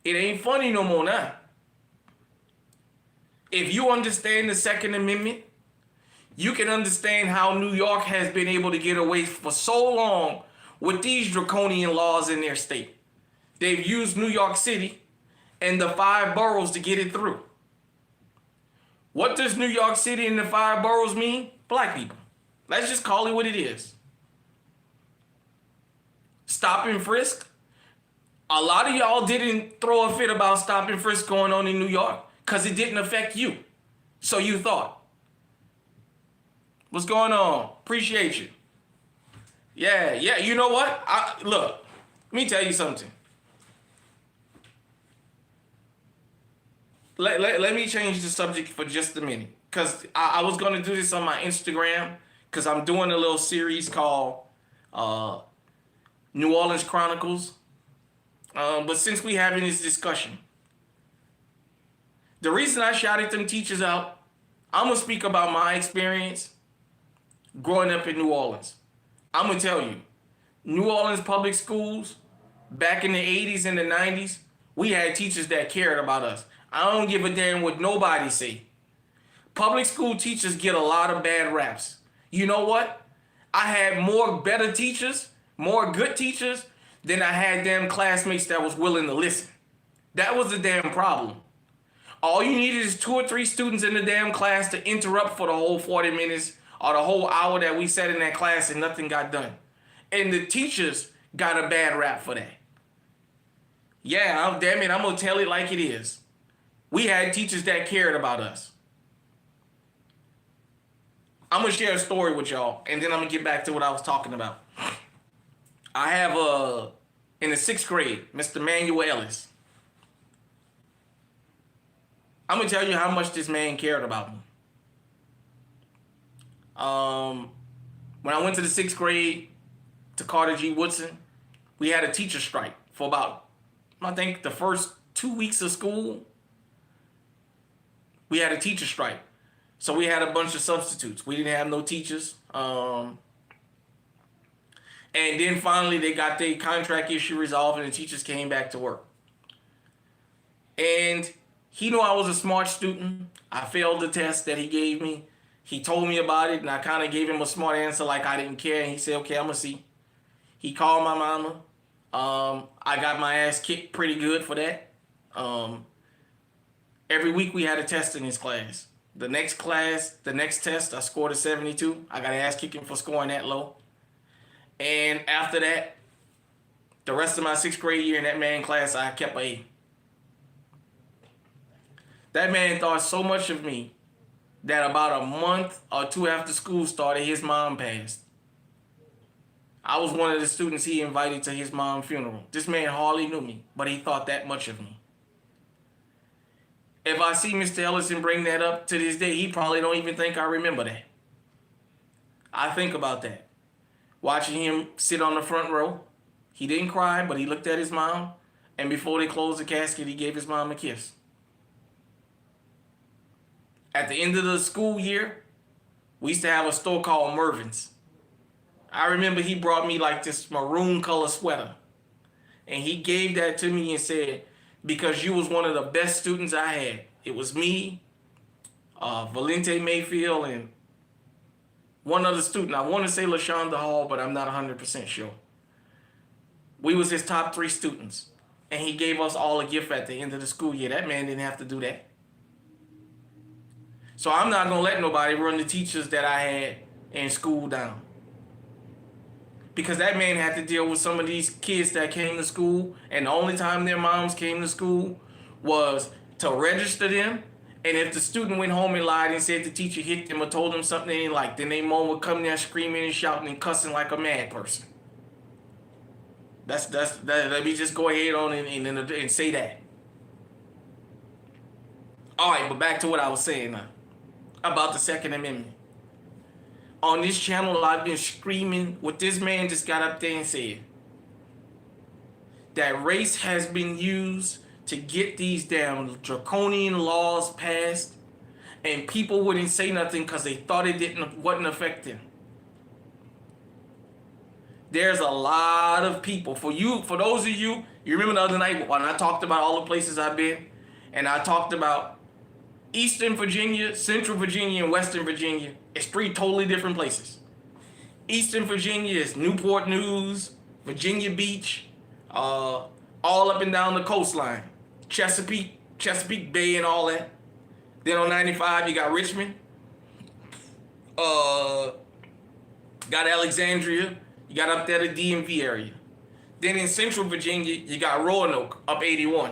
It ain't funny no more now. If you understand the Second Amendment, you can understand how New York has been able to get away for so long with these draconian laws in their state. They've used New York City and the 5 boroughs to get it through. What does New York City and the 5 boroughs mean? Black people. Let's just call it what it is. Stop and frisk. A lot of y'all didn't throw a fit about stop and frisk going on in New York because it didn't affect you. So you thought. What's going on? Appreciate you. Yeah, you know what? Look, let me tell you something. Let me change the subject for just a minute. Because I was going to do this on my Instagram because I'm doing a little series called New Orleans Chronicles. But since we having this discussion, the reason I shouted them teachers out, I'm going to speak about my experience growing up in New Orleans. I'm going to tell you, New Orleans public schools, back in the 80s and the 90s, we had teachers that cared about us. I don't give a damn what nobody say. Public school teachers get a lot of bad raps. You know what? I had more better teachers, more good teachers, than I had damn classmates that was willing to listen. That was the damn problem. All you needed is 2 or 3 students in the damn class to interrupt for the whole 40 minutes or the whole hour that we sat in that class and nothing got done. And the teachers got a bad rap for that. Yeah, damn it, I'm going to tell it like it is. We had teachers that cared about us. I'm going to share a story with y'all, and then I'm going to get back to what I was talking about. I have, in the 6th grade, Mr. Manuel Ellis. I'm going to tell you how much this man cared about me. When I went to the 6th grade to Carter G. Woodson, we had a teacher strike for about I think the first 2 weeks of school, we had a teacher strike. So we had a bunch of substitutes. We didn't have no teachers. And then finally they got their contract issue resolved and the teachers came back to work. And he knew I was a smart student. I failed the test that he gave me. He told me about it and I kind of gave him a smart answer like I didn't care. And he said, okay, I'm going to see. He called my mama. I got my ass kicked pretty good for that. Every week we had a test in his class. The next test, I scored a 72. I got ass kicking for scoring that low. And after that, the rest of my 6th grade year in that man class, I kept an A. That man thought so much of me that about a month or 2 after school started, his mom passed. I was one of the students he invited to his mom's funeral. This man hardly knew me, but he thought that much of me. If I see Mr. Ellison bring that up to this day, he probably don't even think I remember that. I think about that. Watching him sit on the front row. He didn't cry, but he looked at his mom. And before they closed the casket, he gave his mom a kiss. At the end of the school year, we used to have a store called Mervin's. I remember he brought me like this maroon color sweater. And he gave that to me and said, because you was one of the best students I had. It was me, Valente Mayfield, and one other student. I want to say LaShonda Hall, but I'm not 100% sure. We was his top 3 students. And he gave us all a gift at the end of the school year. That man didn't have to do that. So I'm not going to let nobody run the teachers that I had in school down. Because that man had to deal with some of these kids that came to school, and the only time their moms came to school was to register them. And if the student went home and lied and said the teacher hit them or told them something they didn't like, then their mom would come there screaming and shouting and cussing like a mad person. Let me just go ahead on and say that. All right, but back to what I was saying now about the Second Amendment. On this channel, I've been screaming what this man just got up there and said. That race has been used to get these damn draconian laws passed, and people wouldn't say nothing because they thought it wasn't affecting. There's a lot of people. For those of you, you remember the other night when I talked about all the places I've been, and I talked about Eastern Virginia, Central Virginia, and Western Virginia. It's 3 totally different places. Eastern Virginia is Newport News, Virginia Beach, all up and down the coastline. Chesapeake Bay and all that. Then on 95, you got Richmond. Got Alexandria. You got up there the DMV area. Then in Central Virginia, you got Roanoke up 81.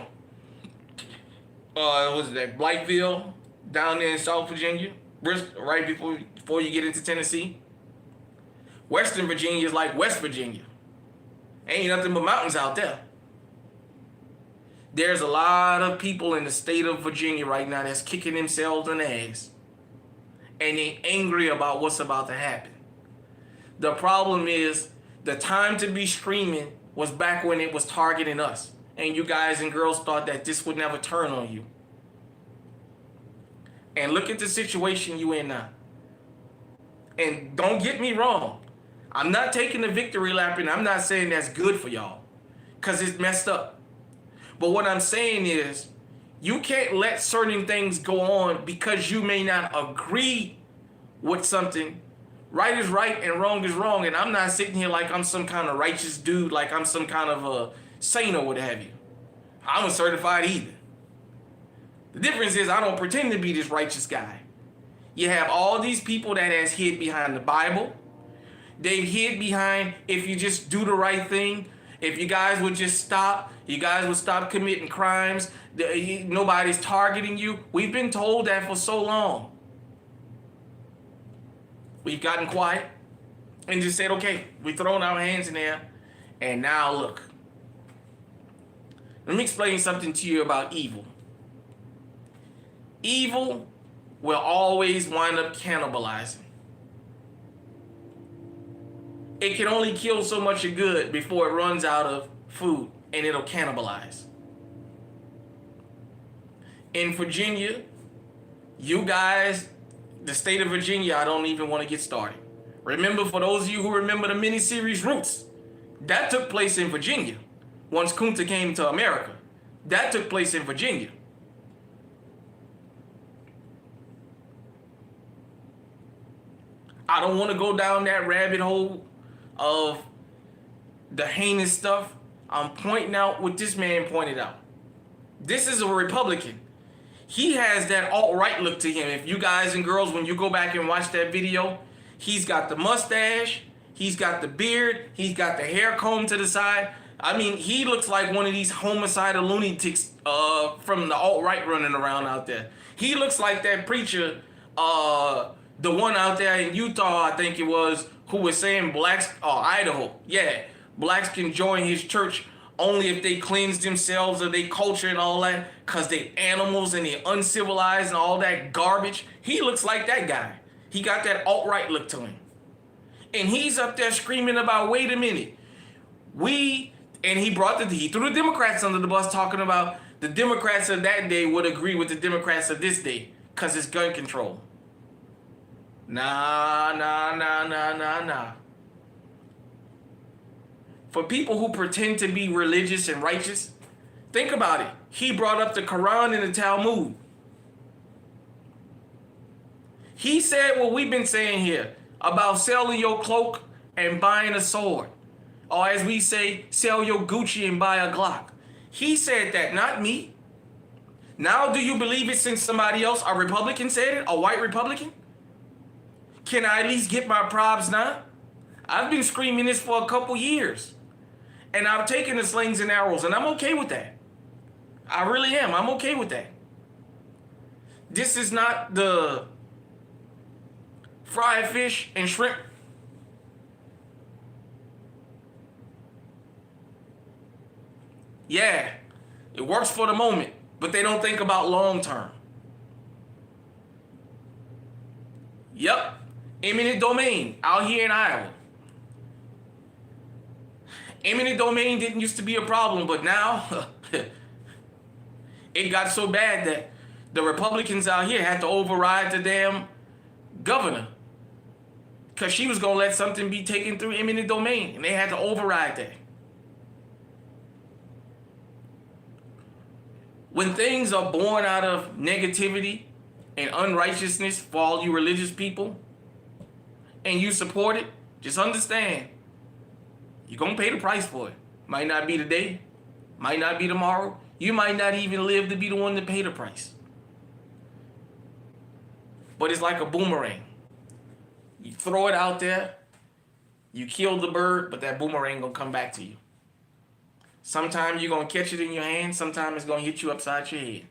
What was that? Blytheville down there in South Virginia, Bristol, right before you get into Tennessee. Western Virginia is like West Virginia. Ain't nothing but mountains out there. There's a lot of people in the state of Virginia right now that's kicking themselves in the ass. And they angry about what's about to happen. The problem is the time to be screaming was back when it was targeting us. And you guys and girls thought that this would never turn on you. And look at the situation you in now. And don't get me wrong. I'm not taking the victory lap and I'm not saying that's good for y'all. Because it's messed up. But what I'm saying is, you can't let certain things go on because you may not agree with something. Right is right and wrong is wrong. And I'm not sitting here like I'm some kind of righteous dude, like I'm some kind of a saint or what have you. I'm a certified heathen. The difference is I don't pretend to be this righteous guy. You have all these people that has hid behind the Bible. They've hid behind, if you just do the right thing, if you guys would just stop, you guys would stop committing crimes, nobody's targeting you. We've been told that for so long. We've gotten quiet and just said, okay, we've thrown our hands in there, and now look. Let me explain something to you about evil. Evil will always wind up cannibalizing. It can only kill so much of good before it runs out of food, and it'll cannibalize. In Virginia, you guys, the state of Virginia, I don't even want to get started. Remember, for those of you who remember the miniseries Roots, that took place in Virginia. Once Kunta came to America, that took place in Virginia. I don't want to go down that rabbit hole of the heinous stuff. I'm pointing out what this man pointed out. This is a Republican. He has that alt-right look to him. If you guys and girls, when you go back and watch that video, he's got the mustache, he's got the beard, he's got the hair combed to the side. I mean, he looks like one of these homicidal lunatics from the alt-right running around out there. He looks like that preacher, the one out there in Utah, I think it was, who was saying blacks, Idaho, yeah, blacks can join his church only if they cleanse themselves of their culture and all that, because they animals and they uncivilized and all that garbage. He looks like that guy. He got that alt-right look to him. And he's up there screaming about, wait a minute, and he threw the Democrats under the bus, talking about the Democrats of that day would agree with the Democrats of this day, because it's gun control. Nah. For people who pretend to be religious and righteous, think about it. He brought up the Quran and the Talmud. He said what we've been saying here about selling your cloak and buying a sword. Or as we say, sell your Gucci and buy a Glock. He said that, not me. Now do you believe it since somebody else, a Republican, said it? A white Republican? Can I at least get my props now? I've been screaming this for a couple years. And I've taken the slings and arrows, and I'm okay with that. I really am. I'm okay with that. This is not the fried fish and shrimp. Yeah, it works for the moment, but they don't think about long term. Yep, eminent domain out here in Iowa. Eminent domain didn't used to be a problem, but now it got so bad that the Republicans out here had to override the damn governor because she was going to let something be taken through eminent domain, and they had to override that. When things are born out of negativity and unrighteousness for all you religious people, and you support it, just understand, you're going to pay the price for it. Might not be today, might not be tomorrow. You might not even live to be the one to pay the price. But it's like a boomerang. You throw it out there, you kill the bird, but that boomerang going to come back to you. Sometimes you're going to catch it in your hand, sometimes it's going to hit you upside your head.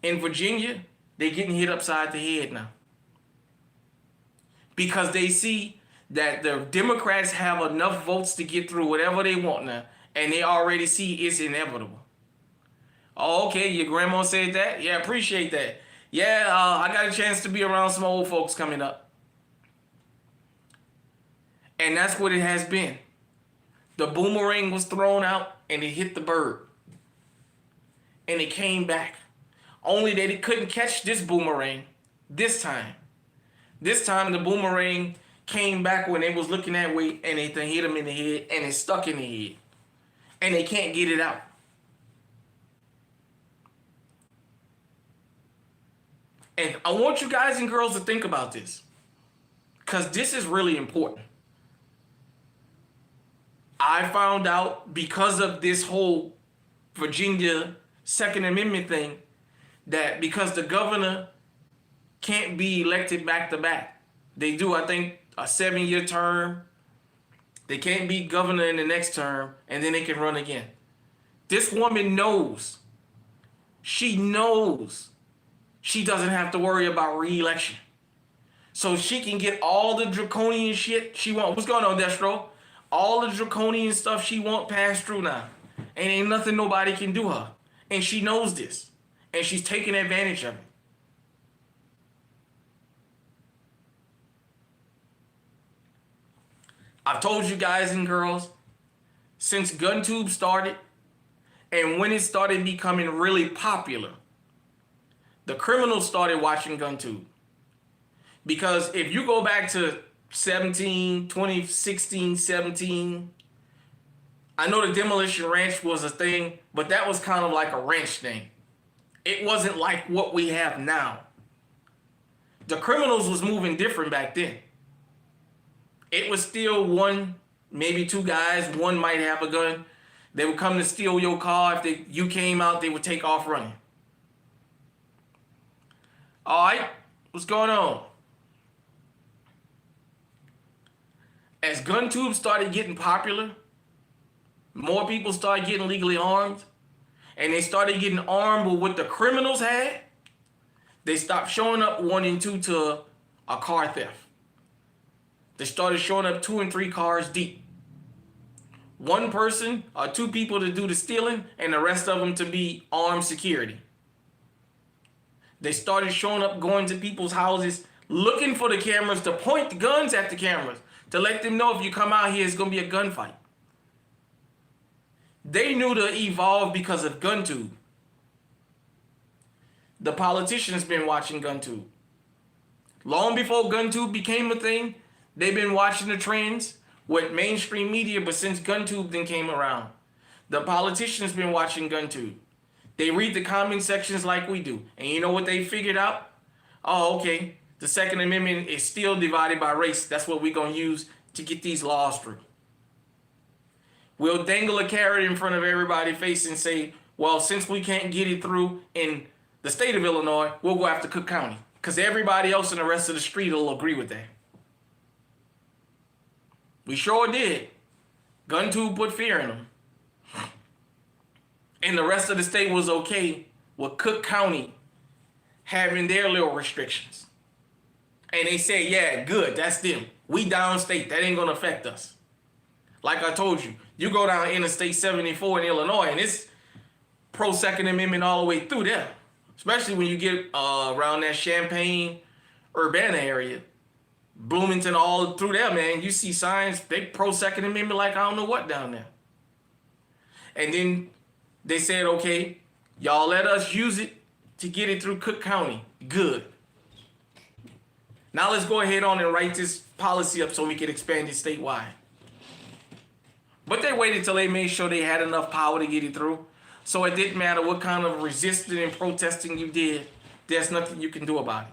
In Virginia, they're getting hit upside the head now. Because they see that the Democrats have enough votes to get through whatever they want now, and they already see it's inevitable. Oh, okay, your grandma said that? Yeah, appreciate that. Yeah, I got a chance to be around some old folks coming up. And that's what it has been. The boomerang was thrown out, and it hit the bird. And it came back. Only that it couldn't catch this boomerang this time. This time the boomerang came back when they was looking that way, and it hit them in the head, and it stuck in the head. And they can't get it out. And I want you guys and girls to think about this, because this is really important. I found out because of this whole Virginia Second Amendment thing that because the governor can't be elected back to back, they do, I think, a 7-year term. They can't be governor in the next term, and then they can run again. This woman knows. She knows she doesn't have to worry about re-election. So she can get all the draconian shit she wants. What's going on, Destro? All the draconian stuff she wants passed through now. And ain't nothing nobody can do her. And she knows this. And she's taking advantage of it. I've told you guys and girls, since GunTube started, and when it started becoming really popular, The criminals started watching GunTube. Because if you go back to 2016, 17, I know the Demolition Ranch was a thing, but that was kind of like a ranch thing. It wasn't like what we have now. The criminals was moving different back then. It was still one, maybe two guys. One might have a gun. They would come to steal your car. If you came out, they would take off running. All right, what's going on? As GunTube started getting popular, more people started getting legally armed, and they started getting armed with what the criminals had. They stopped showing up 1 and 2 to a car theft. They started showing up 2 and 3 cars deep. One person or 2 people to do the stealing, and the rest of them to be armed security. They started showing up, going to people's houses, looking for the cameras to point the guns at the cameras, to let them know if you come out here, it's going to be a gunfight. They knew to evolve because of GunTube. The politicians been watching GunTube. Long before GunTube became a thing, they've been watching the trends with mainstream media, but since GunTube then came around, the politicians been watching GunTube. They read the comment sections like we do. And you know what they figured out? Oh, okay. The Second Amendment is still divided by race. That's what we're going to use to get these laws through. We'll dangle a carrot in front of everybody's face and say, well, since we can't get it through in the state of Illinois, we'll go after Cook County. Because everybody else in the rest of the street will agree with that. We sure did. GunTube put fear in them. And the rest of the state was okay with Cook County having their little restrictions. And they said, yeah, good, that's them. We downstate, that ain't gonna affect us. Like I told you, you go down Interstate 74 in Illinois and it's pro Second Amendment all the way through there. Especially when you get around that Champaign, Urbana area. Bloomington, all through there, man. You see signs, they pro Second Amendment like I don't know what down there. And then they said, okay, y'all let us use it to get it through Cook County. Good. Now let's go ahead on and write this policy up so we can expand it statewide. But they waited till they made sure they had enough power to get it through. So it didn't matter what kind of resisting and protesting you did. There's nothing you can do about it.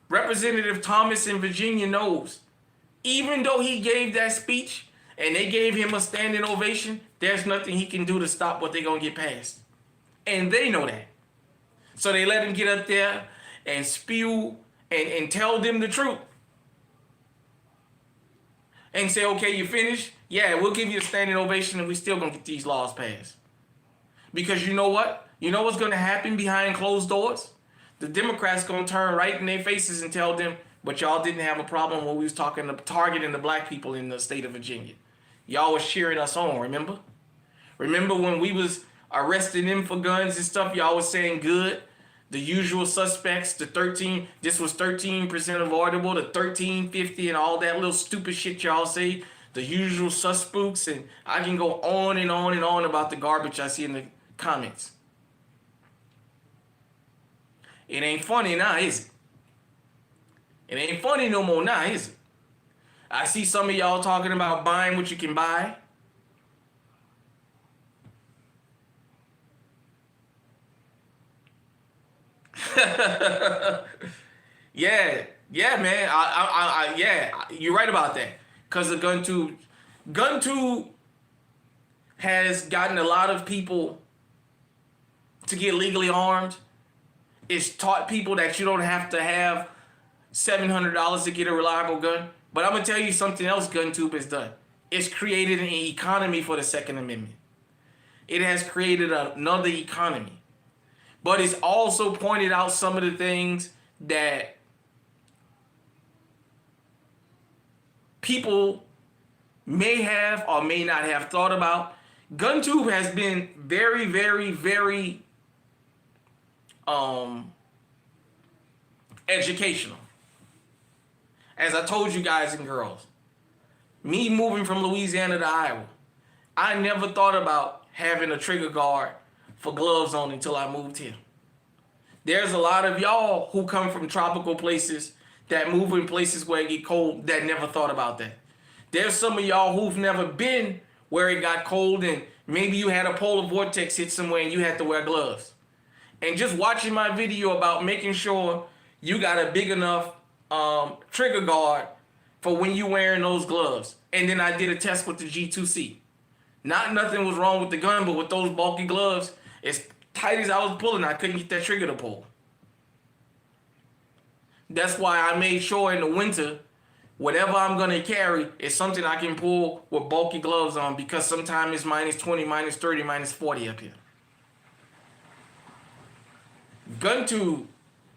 Representative Thomas in Virginia knows, even though he gave that speech and they gave him a standing ovation, there's nothing he can do to stop what they're going to get passed. And they know that. So they let him get up there and spew and tell them the truth. And say, okay, you finished? Yeah, we'll give you a standing ovation and we still going to get these laws passed. Because you know what? You know what's going to happen behind closed doors? The Democrats going to turn right in their faces and tell them, but y'all didn't have a problem when we was targeting the black people in the state of Virginia. Y'all was cheering us on, remember? Remember when we was arresting them for guns and stuff, y'all was saying good? The usual suspects, this was 13% avoidable, the 1350 and all that little stupid shit y'all say. The usual suspects, and I can go on and on and on about the garbage I see in the comments. It ain't funny now, is it? It ain't funny no more now, is it? I see some of y'all talking about buying what you can buy. yeah, man. Yeah, you're right about that. Because of GunTube. GunTube has gotten a lot of people to get legally armed. It's taught people that you don't have to have $700 to get a reliable gun. But I'm going to tell you something else GunTube has done. It's created an economy for the Second Amendment. It has created another economy. But it's also pointed out some of the things that people may have or may not have thought about. GunTube has been very, very, very educational. As I told you guys and girls, me moving from Louisiana to Iowa, I never thought about having a trigger guard for gloves on until I moved here. There's a lot of y'all who come from tropical places that move in places where it get cold that never thought about that. There's some of y'all who've never been where it got cold and maybe you had a polar vortex hit somewhere and you had to wear gloves. And just watching my video about making sure you got a big enough trigger guard for when you wearing those gloves. And then I did a test with the G2C. Nothing was wrong with the gun, but with those bulky gloves, as tight as I was pulling, I couldn't get that trigger to pull. That's why I made sure in the winter, whatever I'm going to carry is something I can pull with bulky gloves on, because sometimes it's minus 20, minus 30, minus 40 up here. GunTube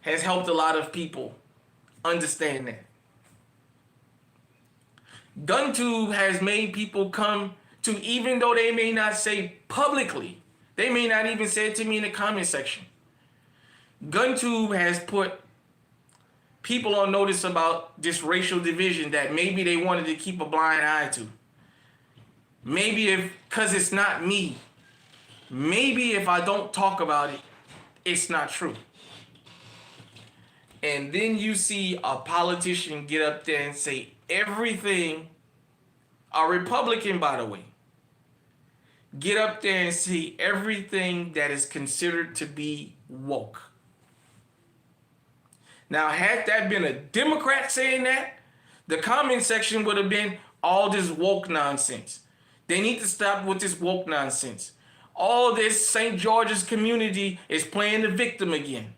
has helped a lot of people understand that. GunTube has made people come to, even though they may not say publicly, they may not even say it to me in the comment section. GunTube has put people on notice about this racial division that maybe they wanted to keep a blind eye to. Maybe because it's not me. Maybe if I don't talk about it, it's not true. And then you see a politician get up there and say everything, a Republican, by the way, get up there and say everything that is considered to be woke. Now, had that been a Democrat saying that, the comment section would have been all this woke nonsense. They need to stop with this woke nonsense. All this St. George's community is playing the victim again.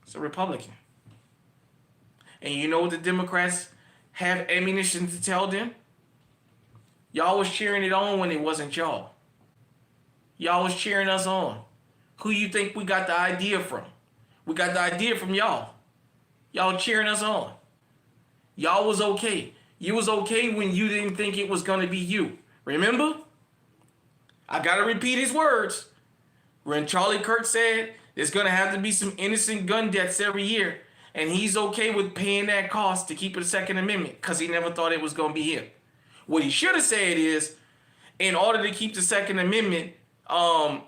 It's a Republican. And you know what the Democrats have ammunition to tell them? Y'all was cheering it on when it wasn't y'all. Y'all was cheering us on. Who you think we got the idea from? We got the idea from y'all. Y'all cheering us on. Y'all was okay. You was okay when you didn't think it was going to be you. Remember? I got to repeat his words. When Charlie Kirk said there's going to have to be some innocent gun deaths every year, and he's okay with paying that cost to keep the Second Amendment because he never thought it was going to be him. What he should have said is, in order to keep the Second Amendment, I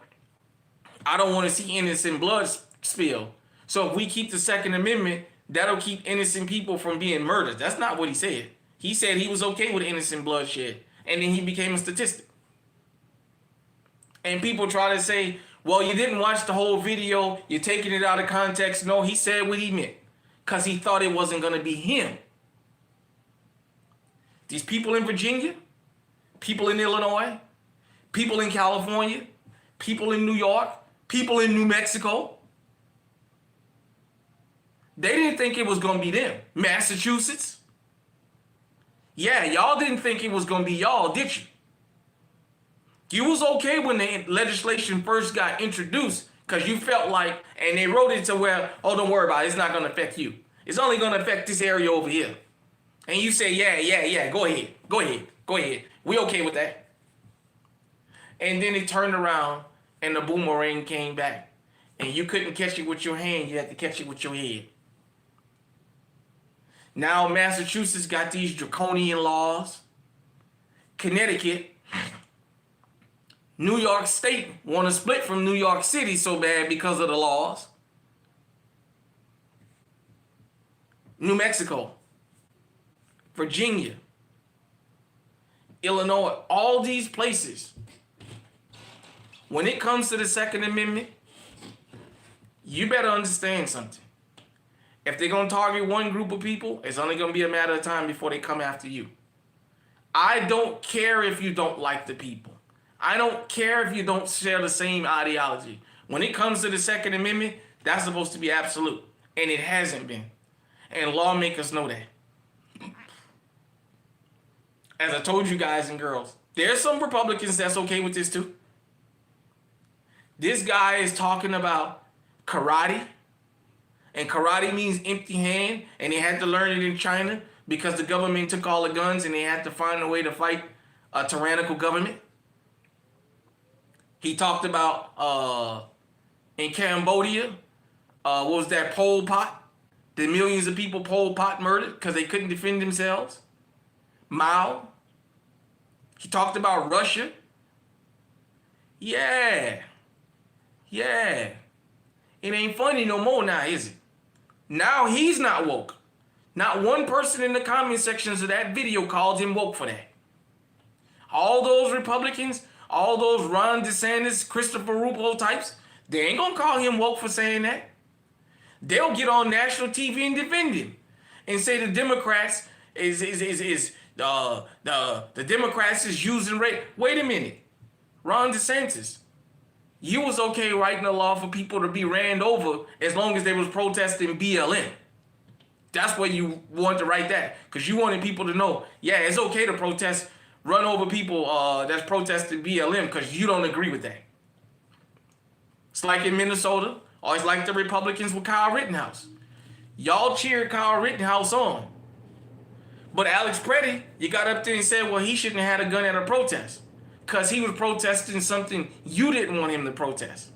don't want to see innocent blood spill. So if we keep the Second Amendment, that'll keep innocent people from being murdered. That's not what he said. He said he was okay with innocent bloodshed, and then he became a statistic. And people try to say, well, you didn't watch the whole video, you're taking it out of context. No, he said what he meant, because he thought it wasn't going to be him. These people in Virginia, people in Illinois, people in California, people in New York, people in New Mexico, they didn't think it was going to be them. Massachusetts. Yeah, y'all didn't think it was going to be y'all, did you? You was okay when the legislation first got introduced because you felt like, and they wrote it to where, oh, don't worry about it. It's not going to affect you. It's only going to affect this area over here. And you say, yeah, go ahead. We okay with that. And then it turned around and the boomerang came back. And you couldn't catch it with your hand. You had to catch it with your head. Now Massachusetts got these draconian laws. Connecticut, New York State want to split from New York City so bad because of the laws. New Mexico, Virginia, Illinois, all these places. When it comes to the Second Amendment, you better understand something. If they're going to target one group of people, it's only going to be a matter of time before they come after you. I don't care if you don't like the people. I don't care if you don't share the same ideology. When it comes to the Second Amendment, that's supposed to be absolute. And it hasn't been. And lawmakers know that. As I told you guys and girls, there's some Republicans that's okay with this too. This guy is talking about karate. And karate means empty hand. And they had to learn it in China because the government took all the guns and they had to find a way to fight a tyrannical government. He talked about in Cambodia, what was that, Pol Pot? The millions of people Pol Pot murdered because they couldn't defend themselves. Mao. He talked about Russia. Yeah. It ain't funny no more now, is it? Now he's not woke. Not one person in the comment sections of that video called him woke for that. All those Republicans, all those Ron DeSantis, Christopher Rubio types, they ain't gonna call him woke for saying that. They'll get on national TV and defend him and say the Democrats the Democrats is using race. Wait a minute, Ron DeSantis, you was okay writing a law for people to be ran over as long as they was protesting BLM. That's where you wanted to write that, because you wanted people to know, yeah, it's okay to protest, run over people that's protesting BLM because you don't agree with that. It's like in Minnesota, or it's like the Republicans with Kyle Rittenhouse. Y'all cheered Kyle Rittenhouse on. But Alex Preddy, you got up there and said, well, he shouldn't have had a gun at a protest because he was protesting something you didn't want him to protest.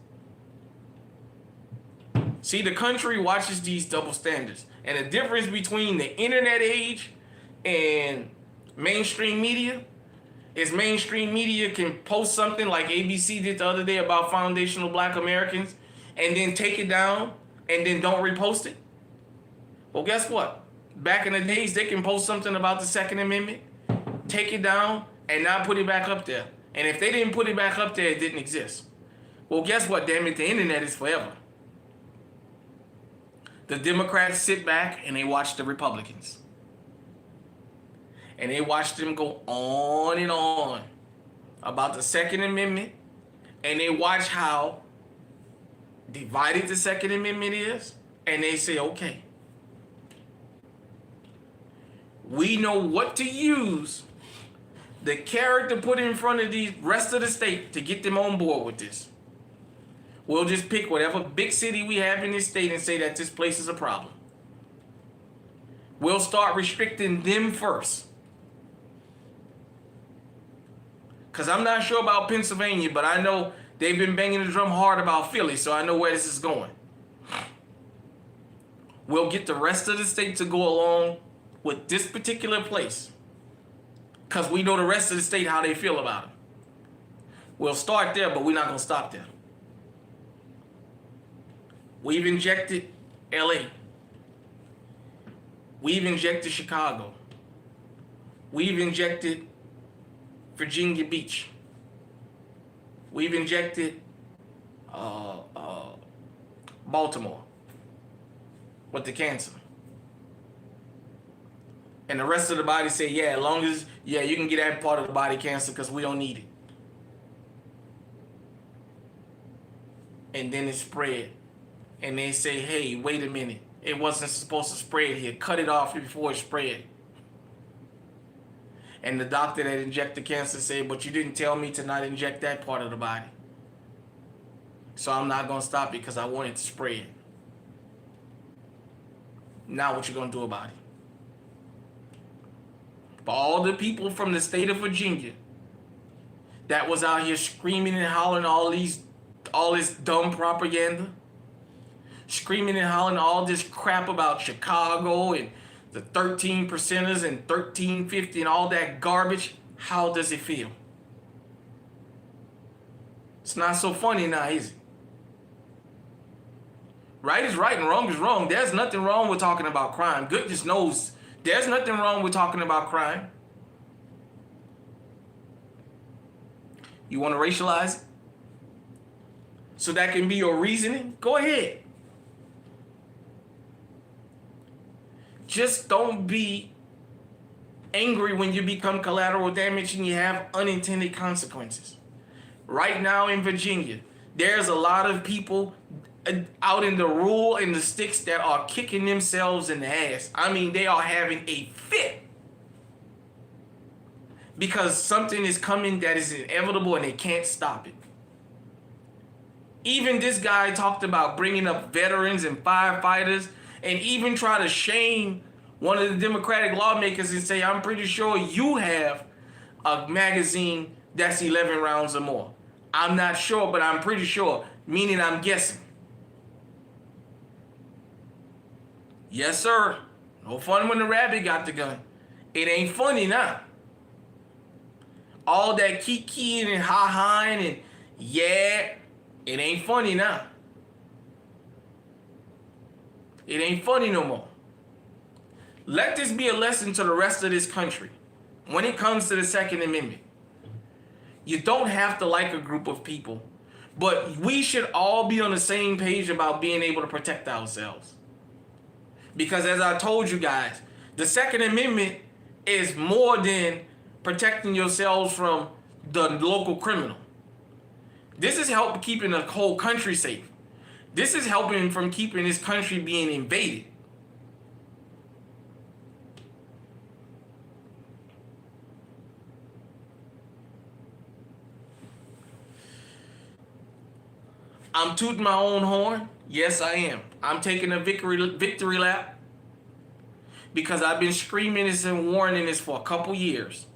See, the country watches these double standards. And the difference between the internet age and mainstream media is mainstream media can post something like ABC did the other day about foundational Black Americans and then take it down and then don't repost it. Well, guess what? Back in the days, they can post something about the Second Amendment, take it down, and not put it back up there. And if they didn't put it back up there, it didn't exist. Well, guess what, damn it? The internet is forever. The Democrats sit back and they watch the Republicans. And they watch them go on and on about the Second Amendment. And they watch how divided the Second Amendment is. And they say, okay, we know what to use, the character put in front of the rest of the state to get them on board with this. We'll just pick whatever big city we have in this state and say that this place is a problem. We'll start restricting them first. Because I'm not sure about Pennsylvania, but I know they've been banging the drum hard about Philly, so I know where this is going. We'll get the rest of the state to go along with this particular place, because we know the rest of the state how they feel about it. We'll start there, but we're not going to stop there. We've injected LA. We've injected Chicago. We've injected Virginia Beach. We've injected Baltimore with the cancer. And the rest of the body say, yeah, as long as, yeah, you can get that part of the body cancer because we don't need it. And then it spread. And they say, hey, wait a minute. It wasn't supposed to spread here. Cut it off before it spread. And the doctor that injected cancer said, but you didn't tell me to not inject that part of the body. So I'm not going to stop it because I want it to spread. Now what you going to do about it? For all the people from the state of Virginia that was out here screaming and hollering all this dumb propaganda, screaming and hollering all this crap about Chicago and the 13 percenters and 1350 and all that garbage, how does it feel? It's not so funny now, is it? Right is right and wrong is wrong. There's nothing wrong with talking about crime. Goodness knows there's nothing wrong with talking about crime. You want to racialize it? So that can be your reasoning? Go ahead. Just don't be angry when you become collateral damage and you have unintended consequences. Right now in Virginia, there's a lot of people out in the rural and the sticks that are kicking themselves in the ass. I mean, they are having a fit because something is coming that is inevitable and they can't stop it. Even this guy talked about bringing up veterans and firefighters and even try to shame one of the Democratic lawmakers and say, I'm pretty sure you have a magazine that's 11 rounds or more. I'm not sure, but I'm pretty sure, meaning I'm guessing. Yes, sir. No fun when the rabbit got the gun. It ain't funny now. All that kikiing and ha-haing and yeah, it ain't funny now. It ain't funny no more. Let this be a lesson to the rest of this country when it comes to the Second Amendment. You don't have to like a group of people, but we should all be on the same page about being able to protect ourselves. Because as I told you guys, the Second Amendment is more than protecting yourselves from the local criminal. This is helping keeping the whole country safe. This is helping from keeping this country being invaded. I'm tooting my own horn. Yes, I am. I'm taking a victory lap because I've been screaming this and warning this for a couple years.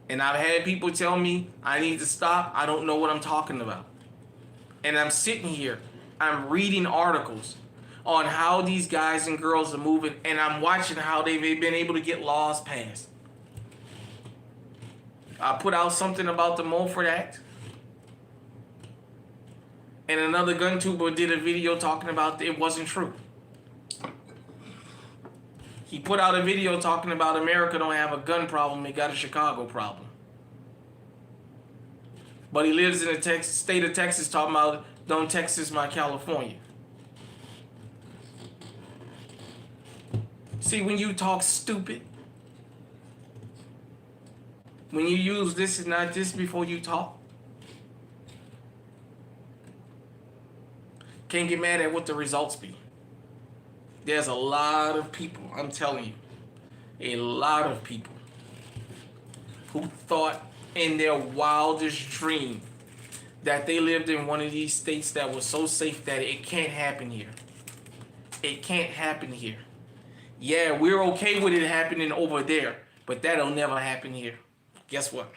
And I've had people tell me I need to stop. I don't know what I'm talking about. And I'm sitting here. I'm reading articles on how these guys and girls are moving, and I'm watching how they've been able to get laws passed. I put out something about the Mulford Act. And another gun tuber did a video talking about it wasn't true. He put out a video talking about America don't have a gun problem, it got a Chicago problem. But he lives in the state of Texas talking about don't Texas my California. See, when you talk stupid, when you use this and not this before you talk, can't get mad at what the results be. There's a lot of people, I'm telling you, a lot of people who thought in their wildest dream that they lived in one of these states that was so safe that it can't happen here. It can't happen here. Yeah, we're okay with it happening over there, but that'll never happen here. Guess what?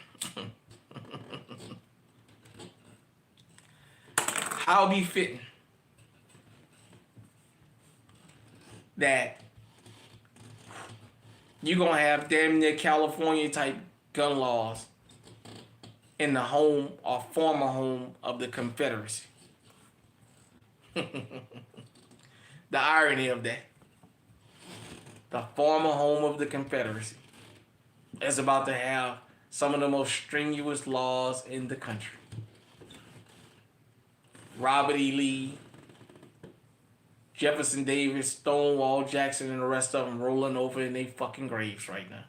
How be fitting that you're going to have damn near California type gun laws in the home or former home of the Confederacy. The irony of that. The former home of the Confederacy is about to have some of the most strenuous laws in the country. Robert E. Lee, Jefferson Davis, Stonewall Jackson, and the rest of them rolling over in their fucking graves right now.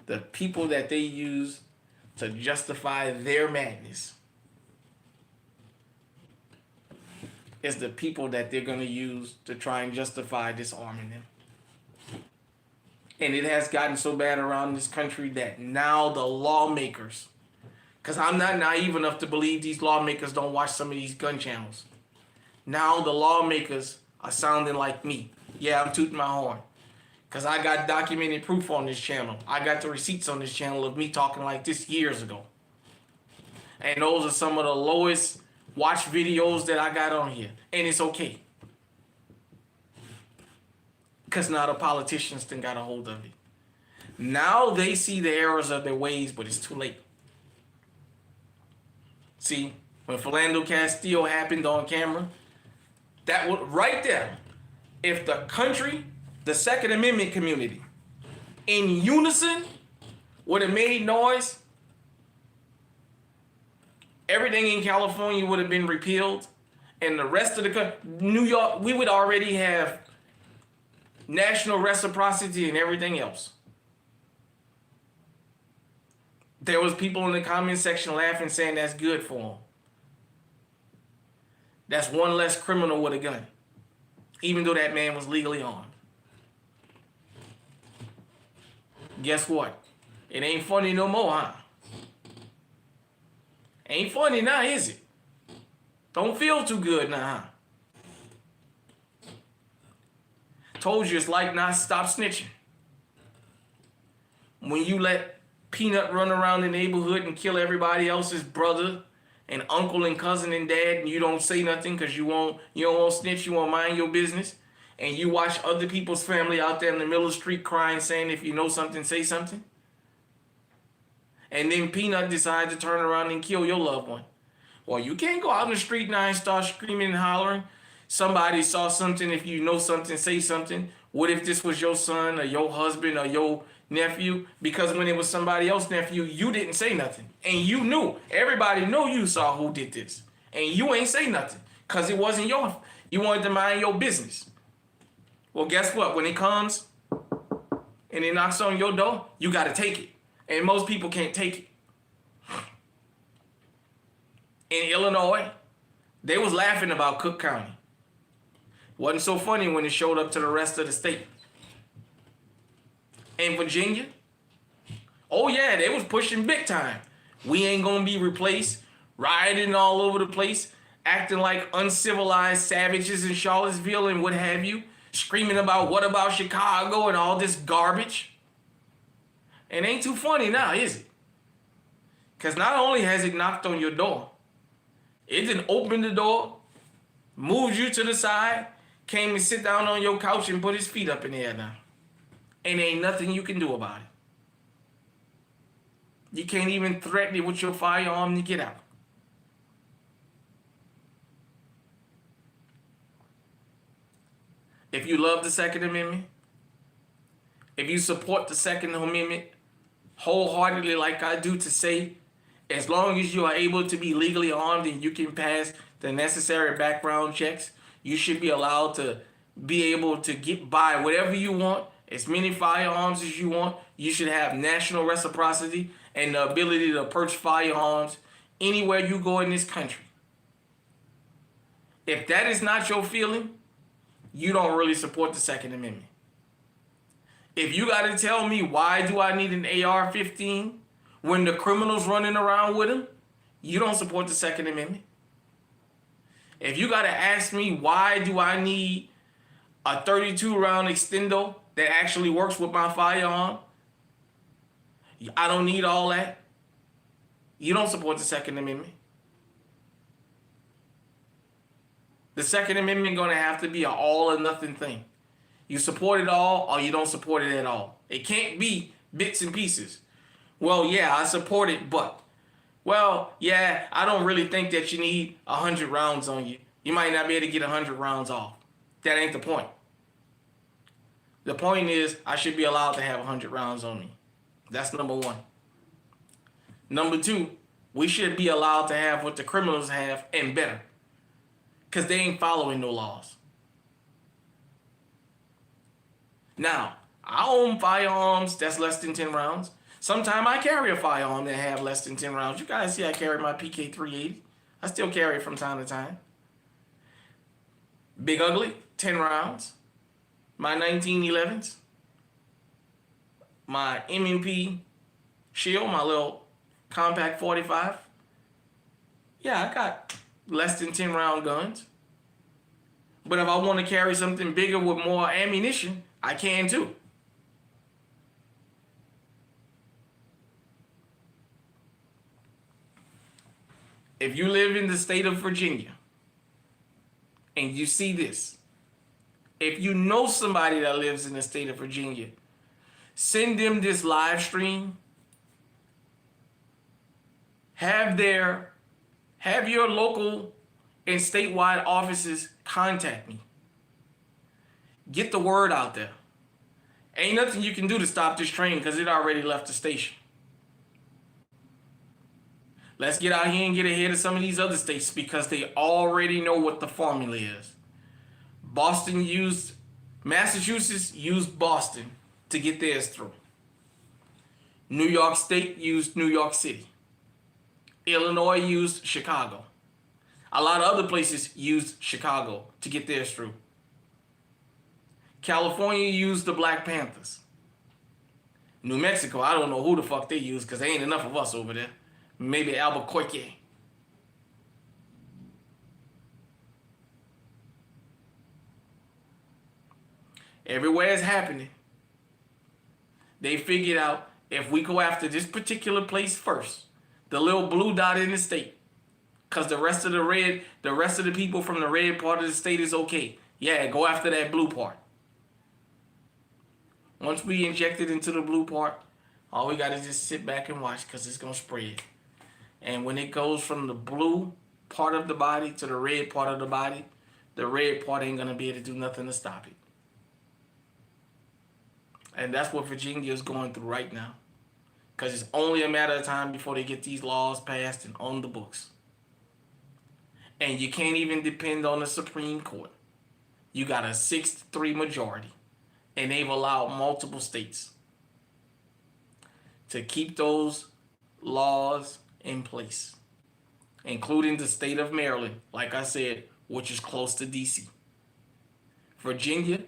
The people that they use to justify their madness is the people that they're going to use to try and justify disarming them. And it has gotten so bad around this country that now the lawmakers, because I'm not naive enough to believe these lawmakers don't watch some of these gun channels. Now the lawmakers are sounding like me. Yeah, I'm tooting my horn. Because I got documented proof on this channel. I got the receipts on this channel of me talking like this years ago. And those are some of the lowest watch videos that I got on here. And it's okay. Because now the politicians done got a hold of it. Now they see the errors of their ways, but it's too late. See, when Philando Castile happened on camera, that was right there. If the country, the Second Amendment community, in unison would have made noise, everything in California would have been repealed, and the rest of the country, New York, we would already have national reciprocity and everything else. There was people in the comment section laughing, saying that's good for them. That's one less criminal with a gun, even though that man was legally armed. Guess what? It ain't funny no more, huh? Ain't funny now, is it? Don't feel too good now, huh? Told you it's like not stop snitching. When you let Peanut run around the neighborhood and kill everybody else's brother and uncle and cousin and dad, and you don't say nothing because you don't want to snitch, you want to mind your business, and you watch other people's family out there in the middle of the street crying, saying if you know something, say something. And then Peanut decides to turn around and kill your loved one. Or you can't go out in the street now and start screaming and hollering. Somebody saw something. If you know something, say something. What if this was your son or your husband or your nephew? Because when it was somebody else's nephew, you didn't say nothing. And you knew. Everybody knew you saw who did this. And you ain't say nothing. Because it wasn't your. You wanted to mind your business. Well, guess what? When it comes and it knocks on your door, you got to take it. And most people can't take it. In Illinois, they was laughing about Cook County. Wasn't so funny when it showed up to the rest of the state. In Virginia, oh yeah, they was pushing big time. We ain't gonna be replaced, rioting all over the place, acting like uncivilized savages in Charlottesville and what have you, screaming about what about Chicago and all this garbage. It ain't too funny now, is it? Because not only has it knocked on your door, it didn't open the door, moved you to the side, came and sit down on your couch and put his feet up in the air now. And ain't nothing you can do about it. You can't even threaten it with your firearm to get out. If you love the Second Amendment, if you support the Second Amendment wholeheartedly like I do, to say, as long as you are able to be legally armed and you can pass the necessary background checks, you should be allowed to be able to get by whatever you want, as many firearms as you want. You should have national reciprocity and the ability to purchase firearms anywhere you go in this country. If that is not your feeling, you don't really support the Second Amendment. If you got to tell me why do I need an AR-15 when the criminals running around with them, you don't support the Second Amendment. If you got to ask me why do I need a 32-round extendo that actually works with my firearm, I don't need all that. You don't support the Second Amendment. The Second Amendment going to have to be an all or nothing thing. You support it all or you don't support it at all. It can't be bits and pieces. Well, yeah, I support it, but, well, yeah, I don't really think that you need 100 rounds on you. You might not be able to get 100 rounds off. That ain't the point. The point is I should be allowed to have 100 rounds on me. That's number one. Number two, we should be allowed to have what the criminals have and better. Because they ain't following no laws. Now, I own firearms that's less than 10 rounds. Sometimes I carry a firearm that have less than 10 rounds. You guys see I carry my PK-380. I still carry it from time to time. Big Ugly, 10 rounds. My 1911s. My M&P Shield, my little compact 45. Yeah, I got less than 10 round guns. But if I want to carry something bigger with more ammunition, I can too. If you live in the state of Virginia and you see this, if you know somebody that lives in the state of Virginia, send them this live stream. Have your local and statewide offices contact me. Get the word out there. Ain't nothing you can do to stop this train because it already left the station. Let's get out here and get ahead of some of these other states because they already know what the formula is. Massachusetts used Boston to get theirs through. New York State used New York City. Illinois used Chicago. A lot of other places used Chicago to get theirs through. California used the Black Panthers. New Mexico, I don't know who the fuck they use because there ain't enough of us over there. Maybe Albuquerque. Everywhere it's happening, they figured out if we go after this particular place first, the little blue dot in the state, because the rest of the people from the red part of the state is okay. Yeah, go after that blue part. Once we inject it into the blue part, all we got to just sit back and watch because it's going to spread. And when it goes from the blue part of the body to the red part of the body, the red part ain't going to be able to do nothing to stop it. And that's what Virginia is going through right now. Because it's only a matter of time before they get these laws passed and on the books. And you can't even depend on the Supreme Court. You got a 6-3 majority. And they've allowed multiple states to keep those laws in place, including the state of Maryland, like I said, which is close to D.C. Virginia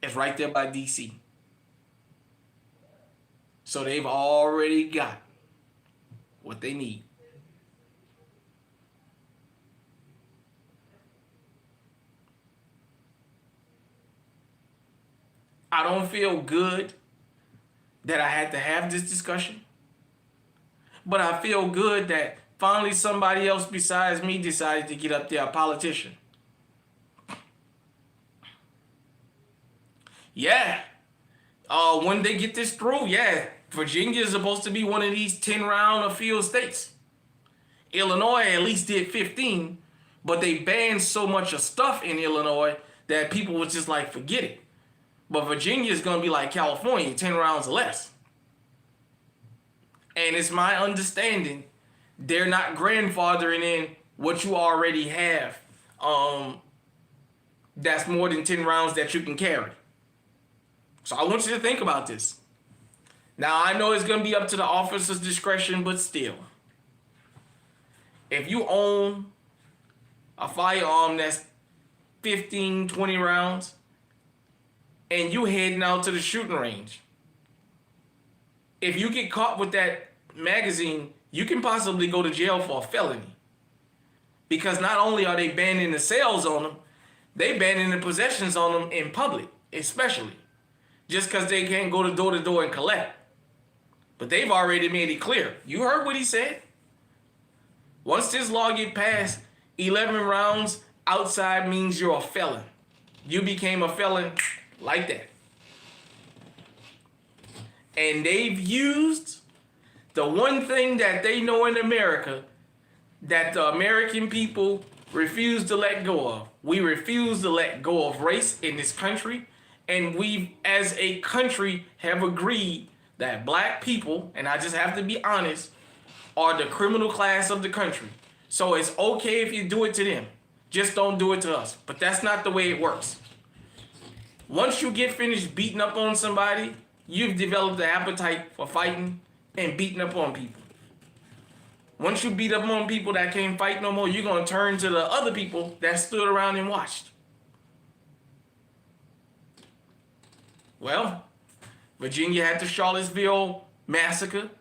is right there by D.C. So they've already got what they need. I don't feel good that I had to have this discussion, but I feel good that finally somebody else besides me decided to get up there, a politician. Yeah. When they get this through, yeah, Virginia is supposed to be one of these 10-round appeal states. Illinois at least did 15, but they banned so much of stuff in Illinois that people was just like, forget it. But Virginia is going to be like California, 10 rounds or less. And it's my understanding they're not grandfathering in what you already have. That's more than 10 rounds that you can carry. So I want you to think about this. Now, I know it's going to be up to the officer's discretion, but still. If you own a firearm that's 15, 20 rounds, and you heading out to the shooting range, if you get caught with that magazine, you can possibly go to jail for a felony. Because not only are they banning the sales on them, they banning the possessions on them in public, especially. Just because they can't go to door and collect. But they've already made it clear. You heard what he said? Once this law get passed, 11 rounds outside means you're a felon. You became a felon like that. And they've used the one thing that they know in America that the American people refuse to let go of. We refuse to let go of race in this country. And we, as a country, have agreed that black people, and I just have to be honest, are the criminal class of the country. So it's okay if you do it to them. Just don't do it to us. But that's not the way it works. Once you get finished beating up on somebody, you've developed an appetite for fighting and beating up on people. Once you beat up on people that can't fight no more, you're going to turn to the other people that stood around and watched. Well, Virginia had the Charlottesville massacre.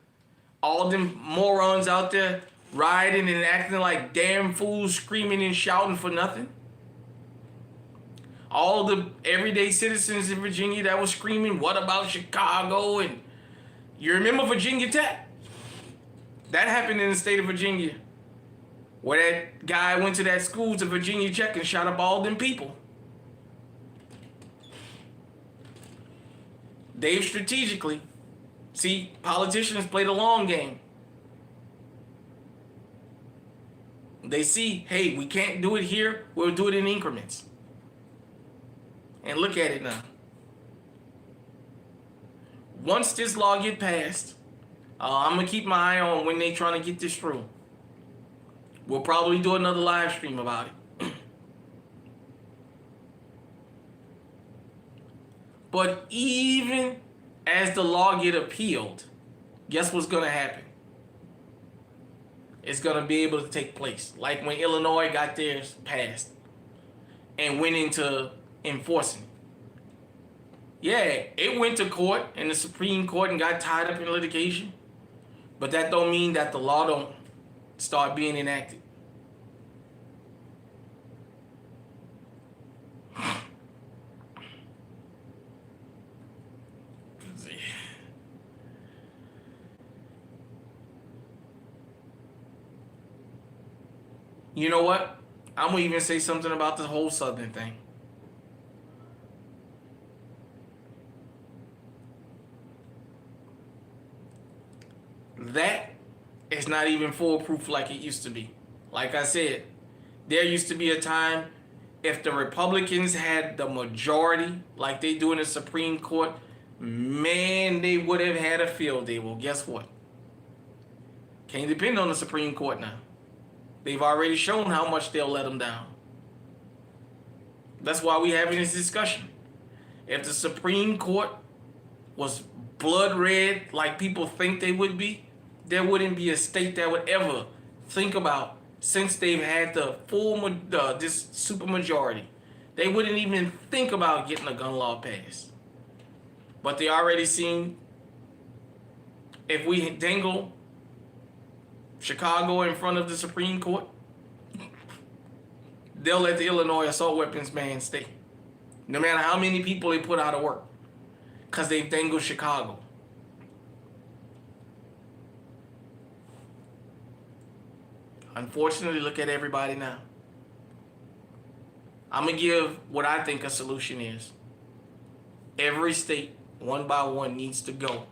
All them morons out there rioting and acting like damn fools, screaming and shouting for nothing. All the everyday citizens in Virginia that was screaming, what about Chicago? And you remember Virginia Tech? That happened in the state of Virginia, where that guy went to that school to Virginia Tech and shot up all them people. They've strategically, see, politicians play the long game. They see, hey, we can't do it here, we'll do it in increments. And look at it now. Once this law get passed, I'm going to keep my eye on when they trying to get this through. We'll probably do another live stream about it. But even as the law get appealed, guess what's going to happen? It's going to be able to take place. Like when Illinois got theirs passed and went into enforcing it. Yeah, it went to court and the Supreme Court and got tied up in litigation. But that don't mean that the law don't start being enacted. You know what? I'm going to even say something about the whole Southern thing. That is not even foolproof like it used to be. Like I said, there used to be a time if the Republicans had the majority, like they do in the Supreme Court, man, they would have had a field day. Well, guess what? Can't depend on the Supreme Court now. They've already shown how much they'll let them down. That's why we're having this discussion. If the Supreme Court was blood red like people think they would be, there wouldn't be a state that would ever think about, since they've had the this supermajority, they wouldn't even think about getting a gun law passed. But they already seen, if we dangle Chicago in front of the Supreme Court, they'll let the Illinois assault weapons ban stay. No matter how many people they put out of work. Because they've dangled Chicago. Unfortunately, look at everybody now. I'm going to give what I think a solution is. Every state, one by one, needs to go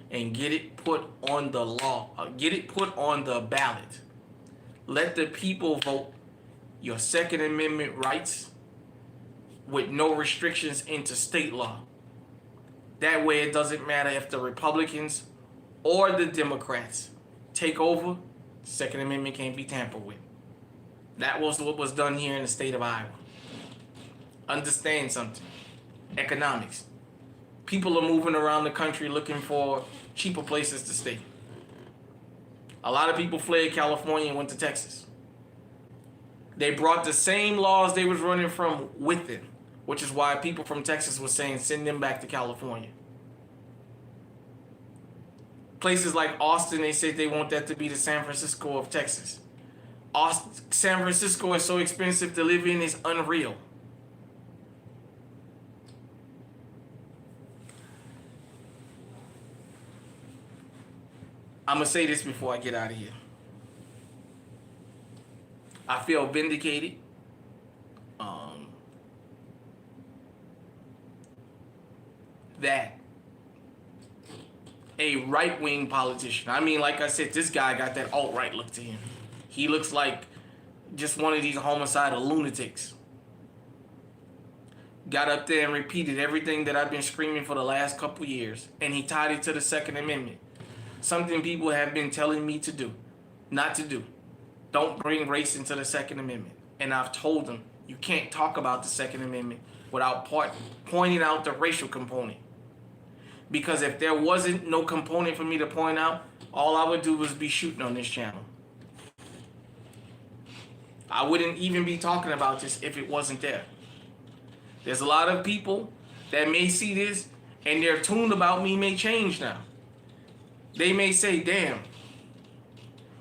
and get it put on the law. Get it put on the ballot. Let the people vote your Second Amendment rights with no restrictions into state law. That way it doesn't matter if the Republicans or the Democrats take over, Second Amendment can't be tampered with. That was what was done here in the state of Iowa. Understand something. Economics. People are moving around the country looking for cheaper places to stay. A lot of people fled California and went to Texas. They brought the same laws they was running from with them, which is why people from Texas were saying send them back to California. Places like Austin, they said they want that to be the San Francisco of Texas. San Francisco is so expensive to live in, it's unreal. I'm going to say this before I get out of here. I feel vindicated. That a right-wing politician, I mean, like I said, this guy got that alt-right look to him. He looks like just one of these homicidal lunatics. Got up there and repeated everything that I've been screaming for the last couple years, and he tied it to the Second Amendment. Something people have been telling me to do, not to do. Don't bring race into the Second Amendment. And I've told them, you can't talk about the Second Amendment without pointing out the racial component. Because if there wasn't no component for me to point out, all I would do was be shooting on this channel. I wouldn't even be talking about this if it wasn't there. There's a lot of people that may see this and their tune about me may change now. They may say, damn,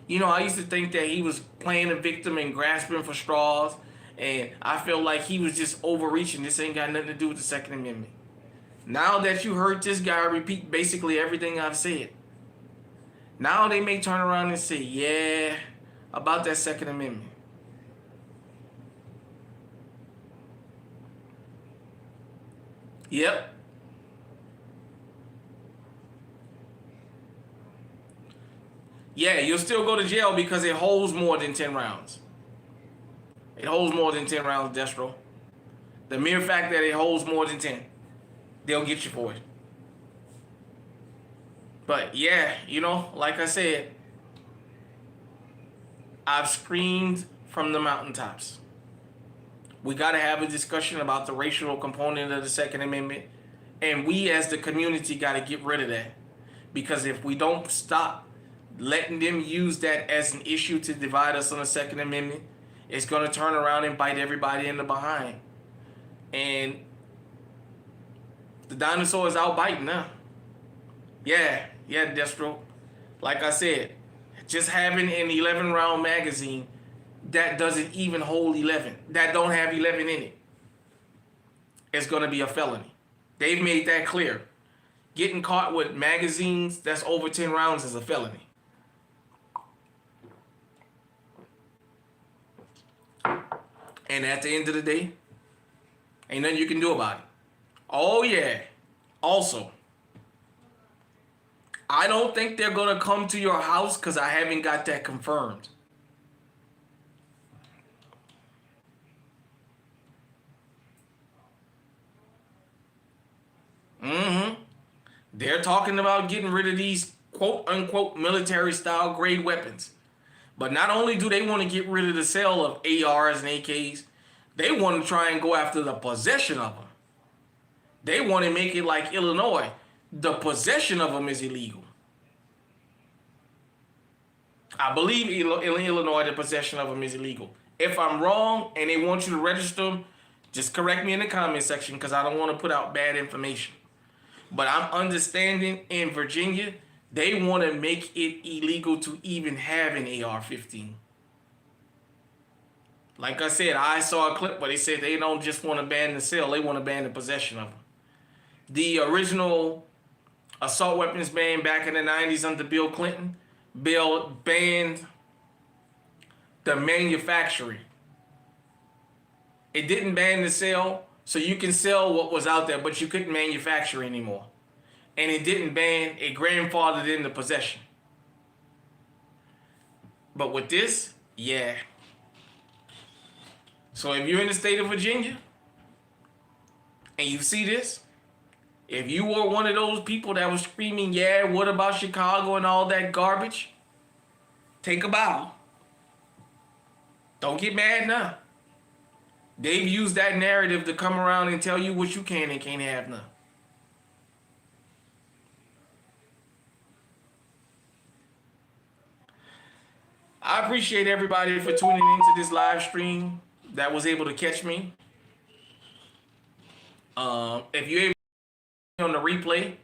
you know, I used to think that he was playing a victim and grasping for straws, and I felt like he was just overreaching. This ain't got nothing to do with the Second Amendment. Now that you heard this guy repeat basically everything I've said, now they may turn around and say, yeah, about that Second Amendment. Yep. Yeah, you'll still go to jail because it holds more than 10 rounds. It holds more than 10 rounds, Destro. The mere fact that it holds more than 10, they'll get you for it. But yeah, you know, like I said, I've screamed from the mountaintops. We got to have a discussion about the racial component of the Second Amendment. And we as the community got to get rid of that. Because if we don't stop letting them use that as an issue to divide us on the Second Amendment, it's going to turn around and bite everybody in the behind. And the dinosaur is out biting now. Yeah, Destro. Like I said, just having an 11-round magazine that doesn't even hold 11, that don't have 11 in it, it's going to be a felony. They've made that clear. Getting caught with magazines that's over 10 rounds is a felony. And at the end of the day, ain't nothing you can do about it. Oh yeah. Also, I don't think they're going to come to your house because I haven't got that confirmed. They're talking about getting rid of these quote unquote military style grade weapons. But not only do they want to get rid of the sale of ARs and AKs, they want to try and go after the possession of them. They want to make it like Illinois. The possession of them is illegal. I believe in Illinois, the possession of them is illegal. If I'm wrong and they want you to register them, just correct me in the comment section because I don't want to put out bad information. But I'm understanding in Virginia, they want to make it illegal to even have an AR-15. Like I said, I saw a clip where they said they don't just want to ban the sale, they want to ban the possession of them. The original assault weapons ban back in the 90s under Bill Clinton, Bill banned the manufacturing. It didn't ban the sale, so you can sell what was out there, but you couldn't manufacture anymore. And it didn't ban, it grandfathered in the possession. But with this, yeah. So if you're in the state of Virginia and you see this, if you were one of those people that was screaming, yeah, what about Chicago and all that garbage? Take a bow. Don't get mad now. They've used that narrative to come around and tell you what you can and can't have now. I appreciate everybody for tuning into this live stream that was able to catch me. If you're able to on the replay,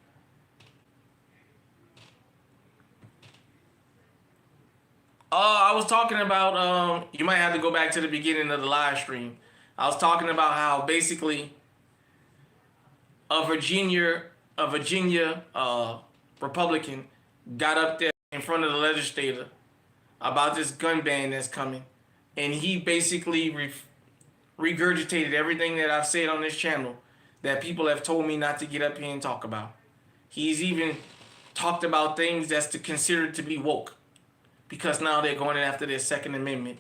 I was talking about, you might have to go back to the beginning of the live stream. I was talking about how basically a Virginia Republican got up there in front of the legislator about this gun ban that's coming. And he basically regurgitated everything that I've said on this channel that people have told me not to get up here and talk about. He's even talked about things that's considered to be woke. Because now they're going after their Second Amendment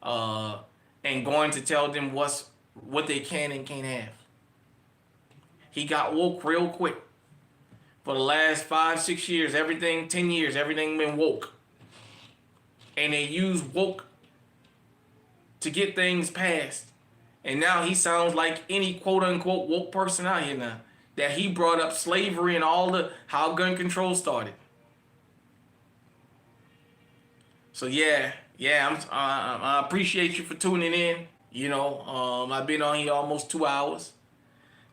and going to tell them what they can and can't have. He got woke real quick. For the last 5-6 years, 10 years, everything been woke. And they use woke to get things passed. And now he sounds like any quote-unquote woke person out here now. That he brought up slavery and how gun control started. So yeah, I appreciate you for tuning in. You know, I've been on here almost 2 hours.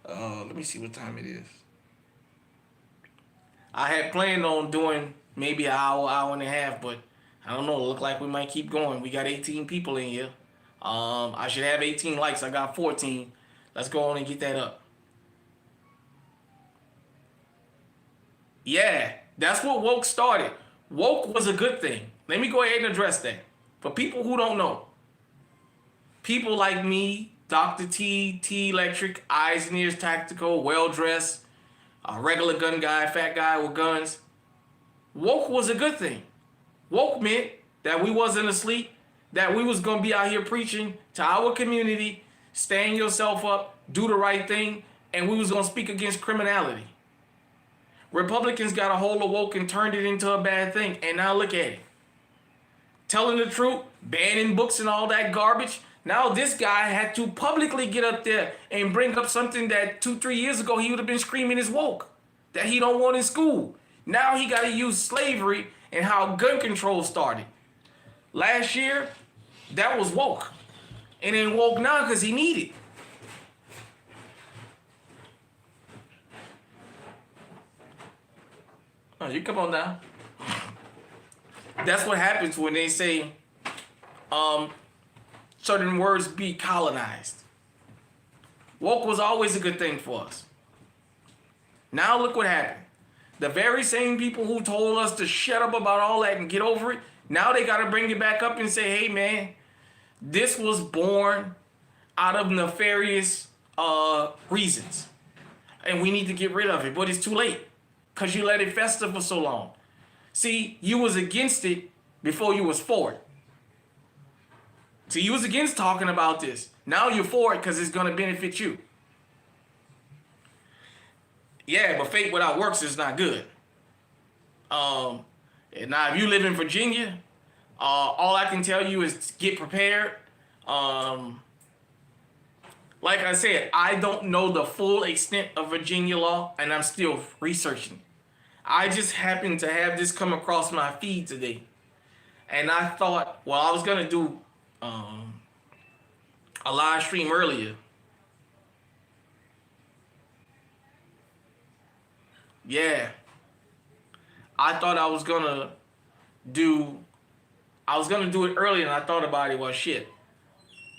Let me see what time it is. I had planned on doing maybe an hour and a half, but I don't know. It look like we might keep going. We got 18 people in here. I should have 18 likes. I got 14. Let's go on and get that up. Yeah, that's what woke started. Woke was a good thing. Let me go ahead and address that. For people who don't know, people like me, Dr. T, T-Electric, Eyes and Ears Tactical, well-dressed, a regular gun guy, fat guy with guns, woke was a good thing. Woke meant that we wasn't asleep, that we was going to be out here preaching to our community, stand yourself up, do the right thing, and we was going to speak against criminality. Republicans got a hold of woke and turned it into a bad thing, and now look at it. Telling the truth, banning books and all that garbage. Now this guy had to publicly get up there and bring up something that 2-3 years ago he would have been screaming is woke, that he don't want in school. Now he got to use slavery and how gun control started. Last year, that was woke. And then woke now because he needed. Oh, you come on down. That's what happens when they say certain words be colonized. Woke was always a good thing for us. Now look what happened. The very same people who told us to shut up about all that and get over it, now they got to bring it back up and say, hey man, this was born out of nefarious reasons. And we need to get rid of it, but it's too late because you let it fester for so long. See, you was against it before you was for it. See, you was against talking about this. Now you're for it because it's going to benefit you. Yeah, but faith without works is not good. And now if you live in Virginia, all I can tell you is get prepared. Like I said, I don't know the full extent of Virginia law, and I'm still researching. I just happened to have this come across my feed today, and I thought, well, I was gonna do a live stream earlier. Yeah, I thought I was gonna do it earlier, and I thought about it. Well, shit.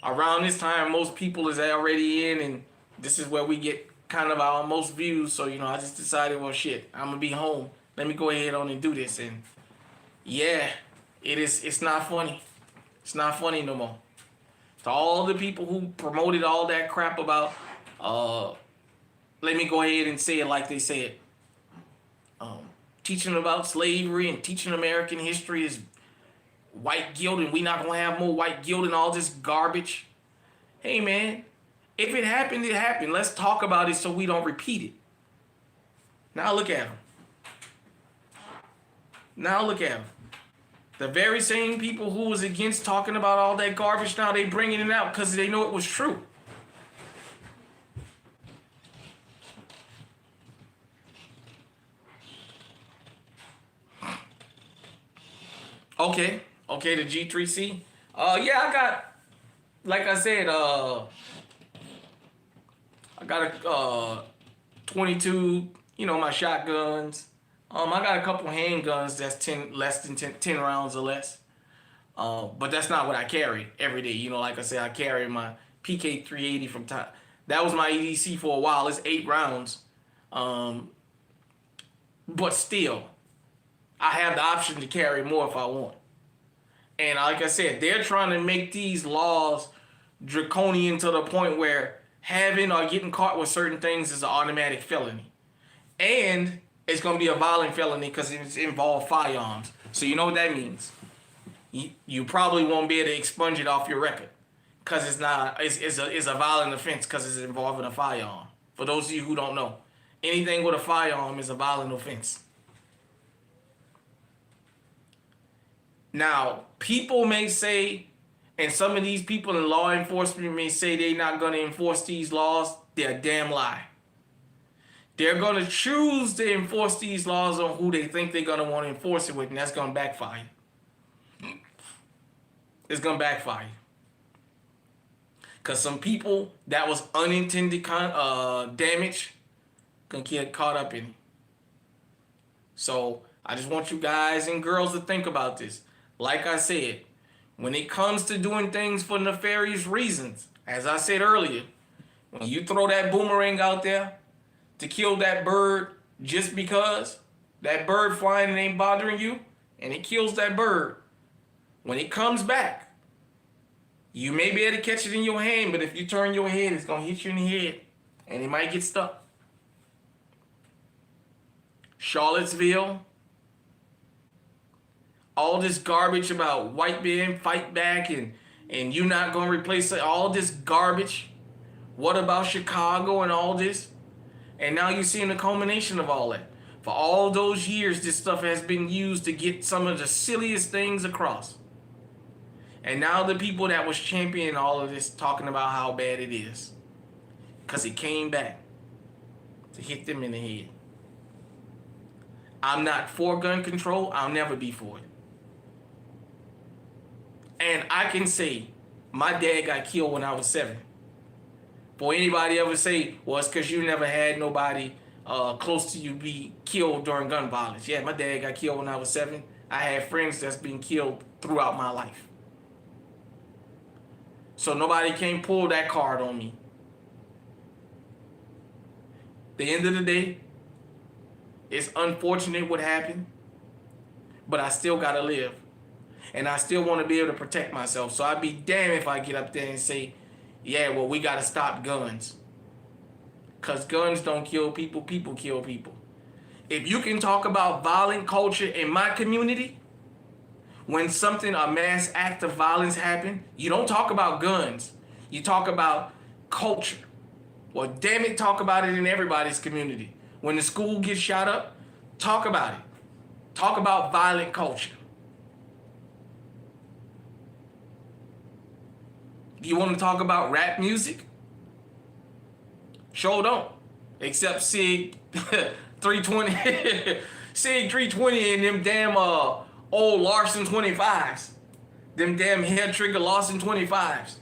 Around this time, most people is already in, and this is where we get kind of our most views. So I just decided, well, shit, I'm gonna be home. Let me go ahead on and do this. And yeah, it's not funny. It's not funny no more. To all the people who promoted all that crap about, let me go ahead and say it like they say it. Teaching about slavery and teaching American history is white guilt, and we not gonna have more white guilt and all this garbage. Hey man, if it happened, it happened. Let's talk about it so we don't repeat it. Now look at them. Now look at them. The very same people who was against talking about all that garbage, now they bringing it out because they know it was true. Okay, the G3C. Yeah, I got, like I said, I got a 22, my shotguns. I got a couple handguns that's less than 10 rounds or less. But that's not what I carry every day. Like I said, I carry my PK 380 from time. That was my EDC for a while. It's 8 rounds. But still, I have the option to carry more if I want. And like I said, they're trying to make these laws draconian to the point where having or getting caught with certain things is an automatic felony. And it's going to be a violent felony because it's involved firearms. So you know what that means. You probably won't be able to expunge it off your record because it's a violent offense because it's involving a firearm. For those of you who don't know, anything with a firearm is a violent offense. Now, people may say, and some of these people in law enforcement may say they're not going to enforce these laws. They're a damn lie. They're going to choose to enforce these laws on who they think they're going to want to enforce it with, and that's going to backfire. It's going to backfire. Because some people, that was unintended damage, going to get caught up in it. So, I just want you guys and girls to think about this. Like I said, when it comes to doing things for nefarious reasons, as I said earlier, when you throw that boomerang out there to kill that bird just because that bird flying and ain't bothering you, and it kills that bird, when it comes back, you may be able to catch it in your hand, but if you turn your head, it's going to hit you in the head, and it might get stuck. Charlottesville, all this garbage about white men fight back and you not going to replace it, all this garbage. What about Chicago and all this? And now you're seeing the culmination of all that. For all those years, this stuff has been used to get some of the silliest things across. And now the people that was championing all of this talking about how bad it is. Because it came back to hit them in the head. I'm not for gun control. I'll never be for it. And I can say, my dad got killed when I was 7. For anybody ever say, well, it's because you never had nobody close to you be killed during gun violence. Yeah, my dad got killed when I was 7. I had friends that's been killed throughout my life. So nobody can pull that card on me. The end of the day, it's unfortunate what happened, but I still gotta live. And I still want to be able to protect myself. So I'd be damned if I get up there and say, yeah, well, we gotta stop guns. Because guns don't kill people, people kill people. If you can talk about violent culture in my community, when a mass act of violence happen, you don't talk about guns. You talk about culture. Well, damn it, talk about it in everybody's community. when the school gets shot up, talk about it. Talk about violent culture. You want to talk about rap music? Sure don't. Except Sig 320, Sig 320 and them damn old Larson 25s. Them damn hair trigger Larson 25s.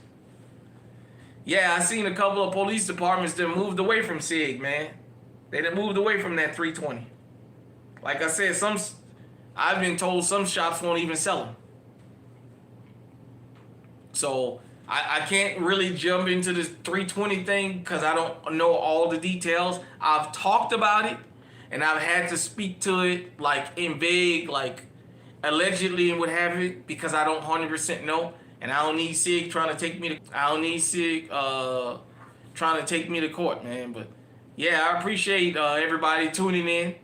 Yeah, I seen a couple of police departments that moved away from Sig, man. They done moved away from that 320. Like I said, I've been told some shops won't even sell them. So I can't really jump into this 320 thing because I don't know all the details. I've talked about it and I've had to speak to it like in vague, like allegedly and what have it, because I don't 100% know. And I don't need Sig trying to take me to. I don't need Sig trying to take me to court, man. But yeah, I appreciate everybody tuning in.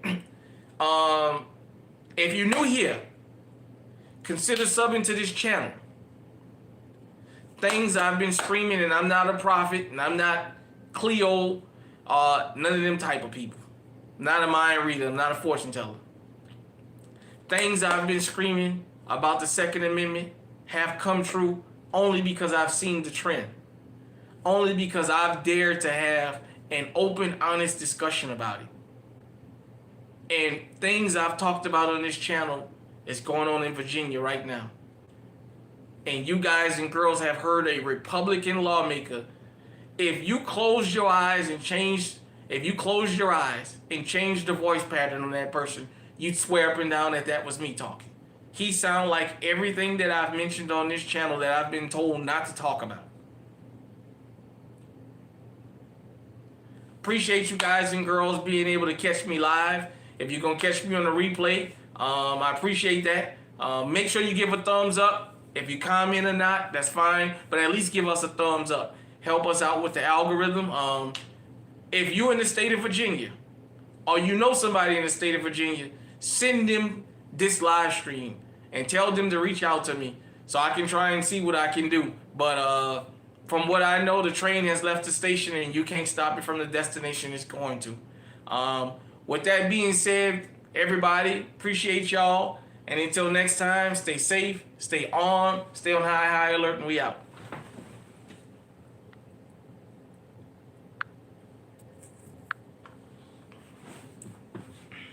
If you're new here, consider subbing to this channel. Things I've been screaming, and I'm not a prophet, and I'm not Cleo, none of them type of people. I'm not a mind reader, I'm not a fortune teller. Things I've been screaming about the Second Amendment have come true only because I've seen the trend. Only because I've dared to have an open, honest discussion about it. And things I've talked about on this channel is going on in Virginia right now. And you guys and girls have heard a Republican lawmaker. If you close your eyes and change the voice pattern on that person, you'd swear up and down that that was me talking. He sound like everything that I've mentioned on this channel that I've been told not to talk about. Appreciate you guys and girls being able to catch me live. If you're going to catch me on the replay, I appreciate that. Make sure you give a thumbs up. If you comment or not, that's fine. But at least give us a thumbs up. Help us out with the algorithm. If you're in the state of Virginia, or you know somebody in the state of Virginia, send them this live stream and tell them to reach out to me so I can try and see what I can do. But from what I know, the train has left the station and you can't stop it from the destination it's going to. With that being said, everybody, appreciate y'all. And until next time, stay safe, stay armed, stay on high alert, and we out.